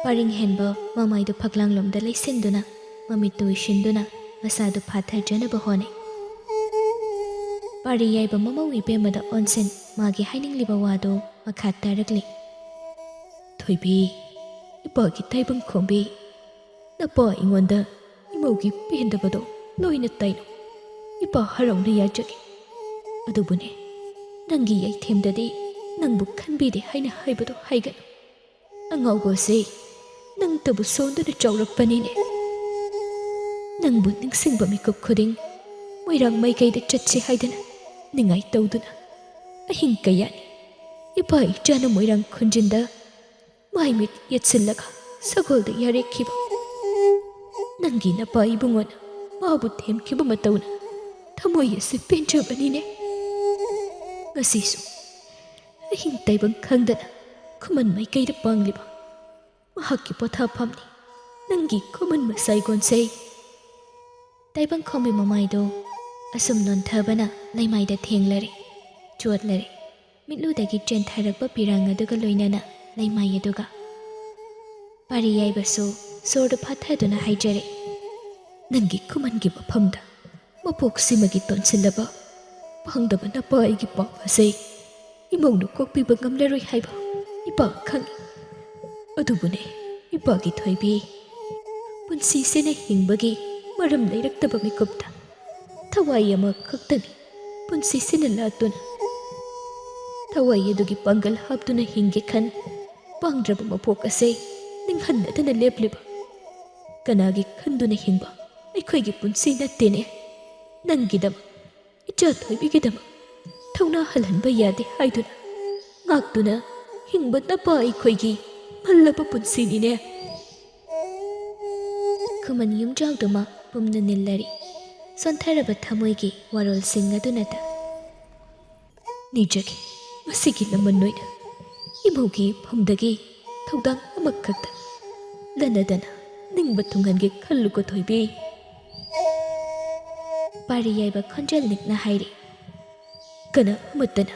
ꯄꯔꯤꯡ ꯍꯦꯟꯕ ꯃꯃꯥꯏꯗꯨ ꯐꯛꯂꯥꯡꯂꯣꯝꯗ ꯂꯩꯁꯤꯟꯗꯨꯅ ꯃꯃꯤꯠꯇꯨ ꯎꯏꯁꯤꯟꯗꯨꯅ ꯃꯁꯥꯗꯨ ꯐꯥꯊꯖꯅꯕ ꯍꯣꯠꯅꯩ꯫ ꯄꯥꯔꯤꯌꯥꯏꯕ ꯃꯃꯧ ꯏꯕꯦꯝꯃꯗ ꯑꯣꯟꯁꯤꯟ ꯃꯥꯒꯤ ꯍꯥꯏꯅꯤꯡꯂꯤꯕ ꯋꯥꯗꯨ ꯃꯈꯥ ꯇꯥꯔꯛꯂꯤ꯫ ꯊꯣꯏꯕꯤ, ꯏꯄꯥꯒꯤ ꯇꯥꯏꯕꯪꯈꯣꯝꯕꯤ, ꯅꯄꯥ ꯑꯩꯉꯣꯟꯗ ꯏꯃꯧꯒꯤ ꯄꯦꯟꯗꯕꯗꯣ ꯂꯣꯏꯅ ꯇꯥꯏꯅꯧ꯫ ꯏꯄꯥ ꯍꯔꯥꯎꯅ ꯌꯥꯖꯒꯦ꯫ ꯑꯗꯨꯕꯨꯅꯦ, ꯅꯪꯒꯤ ꯌꯥꯏꯊꯦꯝꯗꯗꯤ ꯅꯪꯕꯨ ꯈꯟꯕꯤꯗꯦ ꯍꯥꯏꯅ ꯍꯥꯏꯕꯗꯣ ꯍꯥꯏꯒꯅꯨ꯫ ꯑꯉꯥꯎꯕꯁꯦ ꯅꯪꯇꯕꯨ ꯁꯣꯟꯗꯨꯅ ꯆꯥꯎꯔꯛꯄꯅꯤꯅꯦ꯫ ꯅꯪꯕꯨ ꯅꯤꯡꯁꯤꯡꯕ ꯃꯤꯀꯨꯞ ꯈꯨꯗꯤꯡ ꯃꯣꯏꯔꯥꯡ ꯃꯥꯏꯀꯩꯗ ꯆꯠꯁꯤ ꯍꯥꯏꯗꯅ ꯅꯤꯡꯉꯥꯏ ꯇꯧꯗꯨꯅ ꯑꯍꯤꯡ ꯀꯌꯥꯅꯤ ꯏꯄꯥ ꯏꯆꯥꯅ ꯃꯣꯏꯔꯥꯡ ꯈꯨꯟꯖꯤꯟꯗ ꯃꯥꯏ ꯃꯤꯠ ꯌꯦꯠꯁꯤꯜꯂꯒ ꯁꯒꯣꯜꯗ ꯌꯥꯔꯦꯛꯈꯤꯕ ꯅꯪꯒꯤ ꯅꯄꯥ ꯏꯕꯨꯡꯉꯣꯅ ꯃꯥꯕꯨ ꯊꯦꯝꯈꯤꯕ ꯃꯇꯧꯅ ꯊꯃꯣꯏ ꯑꯁꯤ ꯄꯦꯟꯖꯕꯅꯤꯅꯦ꯫ ꯉꯁꯤꯁꯨ ꯑꯍꯤꯡ ꯇꯥꯏꯕꯪ ꯈꯪꯗꯅ ꯈꯨꯃꯟ ꯃꯥꯏꯀꯩꯗ ꯄꯥꯡꯂꯤꯕ ꯃꯍꯥꯛꯀꯤ ꯄꯣꯊꯥꯐꯝꯅꯤ ꯅꯪꯒꯤ ꯈꯨꯃꯟ ꯃꯁꯥꯏꯒꯣꯟꯁꯩ꯫ ꯇꯥꯏꯕꯪꯈꯣꯝꯕꯤ ꯃꯃꯥꯏꯗꯣ ꯑꯁꯨꯝ ꯅꯣꯟꯊꯕꯅ ꯂꯩꯃꯥꯏꯗ ꯊꯦꯡꯂꯔꯦ, ꯆꯣꯠꯂꯔꯦ꯫ ꯃꯤꯠꯂꯨꯗꯒꯤ ꯆꯦꯟꯊꯔꯛꯄ ꯄꯤꯔꯥꯡ ꯑꯗꯨꯒ ꯂꯣꯏꯅꯅ ꯂꯩꯃꯥꯏ ꯑꯗꯨꯒ ꯄꯥꯔꯤꯌꯥꯏꯕꯁꯨ ꯁꯣꯔꯗꯨ ꯐꯥꯊꯗꯨꯅ ꯍꯥꯏꯖꯔꯦ꯫ ꯅꯪꯒꯤ ꯈꯨꯃꯟꯒꯤ ꯃꯐꯝꯗ ꯃꯄꯣꯛꯁꯤꯃꯒꯤ ꯇꯣꯟꯁꯤꯜꯂꯕ ꯄꯥꯡꯗꯕ ꯅꯄꯥ ꯑꯩꯒꯤ ꯄꯥꯞ ꯑꯁꯦ ꯏꯃꯧꯅ ꯀꯣꯛꯄꯤꯕ ꯉꯝꯂꯔꯣꯏ ꯍꯥꯏꯕ ꯏꯄꯥ ꯈꯪꯏ꯫ ꯑꯗꯨꯕꯨꯅꯦ ꯏꯄꯥꯒꯤ ꯊꯣꯏꯕꯤ, ꯄꯨꯟꯁꯤꯁꯤꯅ ꯍꯤꯡꯕꯒꯤ ꯃꯔꯝ ꯂꯩꯔꯛꯇꯕ ꯃꯤꯀꯨꯞꯇ ꯊꯋꯥꯏ ꯑꯃꯈꯛꯇꯅꯤ ꯄꯨꯟꯁꯤꯁꯤꯅ ꯂꯥꯠꯇꯨꯅ ꯊꯋꯥꯏ ꯑꯗꯨꯒꯤ ꯄꯥꯡꯒꯜ ꯍꯥꯞꯇꯨꯅ ꯍꯤꯡꯒꯦ ꯈꯟ ꯄꯥꯡꯗ꯭ꯔꯕ ꯃꯄꯣꯛ ꯑꯁꯦ ꯅꯤꯡꯍꯟꯅꯗꯅ ꯂꯦꯞꯂꯤꯕ ꯀꯅꯥꯒꯤ ꯈꯟꯗꯨꯅ ꯍꯤꯡꯕ ꯑꯩꯈꯣꯏꯒꯤ ꯄꯨꯟꯁꯤ ꯅꯠꯇꯦꯅꯦ꯫ ꯅꯪꯒꯤꯗꯃꯛ, ꯏꯆꯥ ꯊꯣꯏꯕꯤꯒꯤꯗꯃꯛ ꯊꯧꯅꯥ ꯍꯜꯍꯟꯕ ꯌꯥꯗꯦ ꯍꯥꯏꯗꯨꯅ ꯉꯥꯛꯇꯨꯅ ꯍꯤꯡꯕ ꯅꯄꯥ ꯑꯩꯈꯣꯏꯒꯤ ꯃꯜꯂꯕ ꯄꯨꯟꯁꯤꯅꯤꯅꯦ꯫ ꯈꯨꯃꯟ ꯌꯨꯝꯖꯥꯎꯗꯨꯃ ꯄꯨꯝꯅ ꯅꯤꯜꯂꯔꯤ ꯁꯣꯟꯊꯔꯕ ꯊꯃꯣꯏꯒꯤ ꯋꯥꯔꯣꯜꯁꯤꯡ ꯑꯗꯨꯅꯇ꯫ ꯅꯤꯖꯒꯦ ꯃꯁꯤꯒꯤ ꯂꯃꯟ ꯑꯣꯏꯅ ꯏꯃꯧꯒꯤ ꯐꯝꯗꯒꯤ ꯊꯧꯗꯥꯡ ꯑꯃꯈꯛꯇ ꯂꯅꯗꯅ ꯅꯤꯡꯕ ꯊꯨꯡꯍꯟꯒꯦ ꯈꯜꯂꯨꯀꯣ ꯊꯣꯏꯕꯤ꯫ ꯄꯥꯔꯤꯌꯥꯏꯕ ꯈꯣꯟꯖꯦꯜ ꯅꯤꯛꯅ ꯍꯥꯏꯔꯤ꯫ ꯀꯅꯥ ꯑꯃꯠꯇꯅ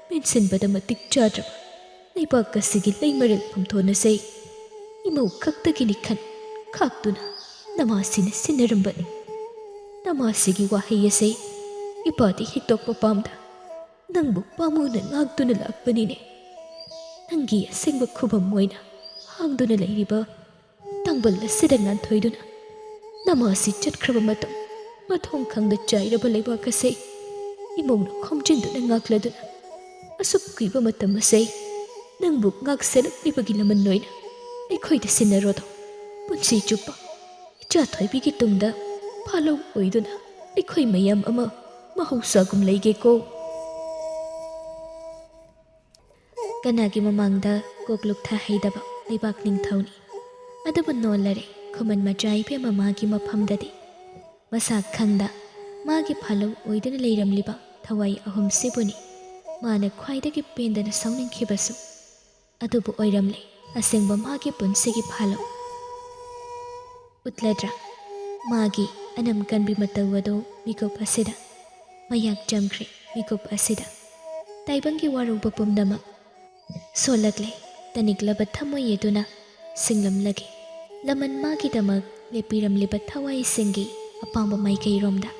ꯃꯦꯟꯁꯤꯟꯕꯗ ꯃꯇꯤꯛ ꯆꯥꯗ꯭ꯔꯕ ꯂꯩꯕꯥꯛ ꯑꯁꯤꯒꯤ ꯂꯩꯃꯔꯦꯜ ꯐꯝꯊꯣꯟ ꯑꯁꯦ ꯏꯃꯧ ꯈꯛꯇꯒꯤꯅꯤ ꯈꯟ ꯈꯥꯛꯇꯨꯅ ꯅꯃꯥꯁꯤꯅ ꯁꯤꯟꯅꯔꯝꯕꯅꯤ꯫ ꯅꯃꯥꯁꯤꯒꯤ ꯋꯥꯍꯩ ꯑꯁꯦ ꯏꯄꯥꯗꯤ ꯍꯤꯛꯇꯣꯛꯄ ꯄꯥꯝꯗ ꯅꯪꯕꯨ ꯄꯥꯝꯃꯨꯅ ꯉꯥꯛꯇꯨꯅ ꯂꯥꯛꯄꯅꯤꯅꯦ꯫ ꯅꯪꯒꯤ ꯑꯁꯦꯡꯕ ꯈꯨꯕꯝ ꯑꯣꯏꯅ ꯍꯥꯡꯗꯨꯅ ꯂꯩꯔꯤꯕ ꯇꯥꯡꯕꯜ ꯑꯁꯤꯗ ꯅꯥꯟꯊꯣꯏꯗꯨꯅ ꯅꯃꯥꯁꯤ ꯆꯠꯈ꯭ꯔꯕ ꯃꯇꯨꯡ ꯃꯊꯣꯡ ꯈꯪꯗ ꯆꯥꯏꯔꯕ ꯂꯩꯕꯥꯛ ꯑꯁꯤ ꯏꯃꯧꯅ ꯈꯣꯝꯖꯤꯟꯗꯨꯅ ꯉꯥꯛꯂꯗꯨꯅ ꯑꯁꯨꯛ ꯀꯨꯏꯕ ꯃꯇꯝ ꯑꯁꯤ ꯅꯪꯕꯨ ꯉꯥꯛ ꯁꯦꯜꯂꯛꯂꯤꯕꯒꯤ ꯂꯃꯟ ꯑꯣꯏꯅ ꯑꯩꯈꯣꯏꯗ ꯁꯤꯟꯅꯔꯣꯗꯣ ꯄꯨꯟꯁꯤ ꯆꯨꯞꯄ ꯏꯆꯥ ꯊꯣꯏꯕꯤꯒꯤ ꯇꯨꯡꯗ ꯐꯥꯂꯧ ꯑꯣꯏꯗꯨꯅ ꯑꯩꯈꯣꯏ ꯃꯌꯥꯝ ꯑꯃ ꯃꯍꯧꯁꯥꯒꯨꯝ ꯂꯩꯒꯦꯀꯣ꯫ ꯀꯅꯥꯒꯤ ꯃꯃꯥꯡꯗ ꯀꯣꯛꯂꯨꯛ ꯊꯥꯍꯩꯗꯕ ꯂꯩꯕꯥꯛ ꯅꯤꯡꯊꯧꯅꯤ, ꯑꯗꯨꯕꯨ ꯅꯣꯜꯂꯔꯦ ꯈꯨꯃꯟ ꯃꯆꯥ ꯏꯕꯦꯝꯃ ꯃꯥꯒꯤ ꯃꯐꯝꯗꯗꯤ ꯃꯁꯥ ꯈꯪꯗ ꯃꯥꯒꯤ ꯐꯥꯂꯧ ꯑꯣꯏꯗꯨꯅ ꯂꯩꯔꯝꯂꯤꯕ ꯊꯋꯥꯏ ꯑꯍꯨꯝꯁꯤꯕꯨꯅꯤ ꯃꯥꯅ ꯈ꯭ꯋꯥꯏꯗꯒꯤ ꯄꯦꯟꯗꯅ ꯁꯥꯎꯅꯤꯡꯈꯤꯕꯁꯨ꯫ ꯑꯗꯨꯕꯨ ꯑꯣꯏꯔꯝꯂꯦ ꯑꯁꯦꯡꯕ ꯃꯥꯒꯤ ꯄꯨꯟꯁꯤꯒꯤ ꯐꯥꯂꯧ ꯎꯠꯂꯗ꯭ꯔꯥ ꯃꯥꯒꯤ ꯑꯅꯝ ꯀꯟꯕꯤ ꯃꯇꯧ ꯑꯗꯨ ꯃꯤꯀꯨꯞ ꯑꯁꯤꯗ ꯃꯌꯥꯛ ꯆꯝꯈ꯭ꯔꯦ꯫ ꯃꯤꯀꯨꯞ ꯑꯁꯤꯗ ꯇꯥꯏꯕꯪꯒꯤ ꯋꯥꯔꯧꯕ ꯄꯨꯝꯅꯃꯛ ꯁꯣꯜꯂꯛꯂꯦ꯫ ꯇꯅꯤꯛꯂꯕ ꯊꯃꯣꯏ ꯑꯗꯨꯅ ꯁꯤꯡꯂꯝꯂꯒꯦ ꯂꯃꯟ ꯃꯥꯒꯤꯗꯃꯛ ꯂꯦꯞꯄꯤꯔꯝꯂꯤꯕ ꯊꯋꯥꯏꯁꯤꯡꯒꯤ ꯑꯄꯥꯝꯕ ꯃꯥꯏꯀꯩꯔꯣꯝꯗ꯫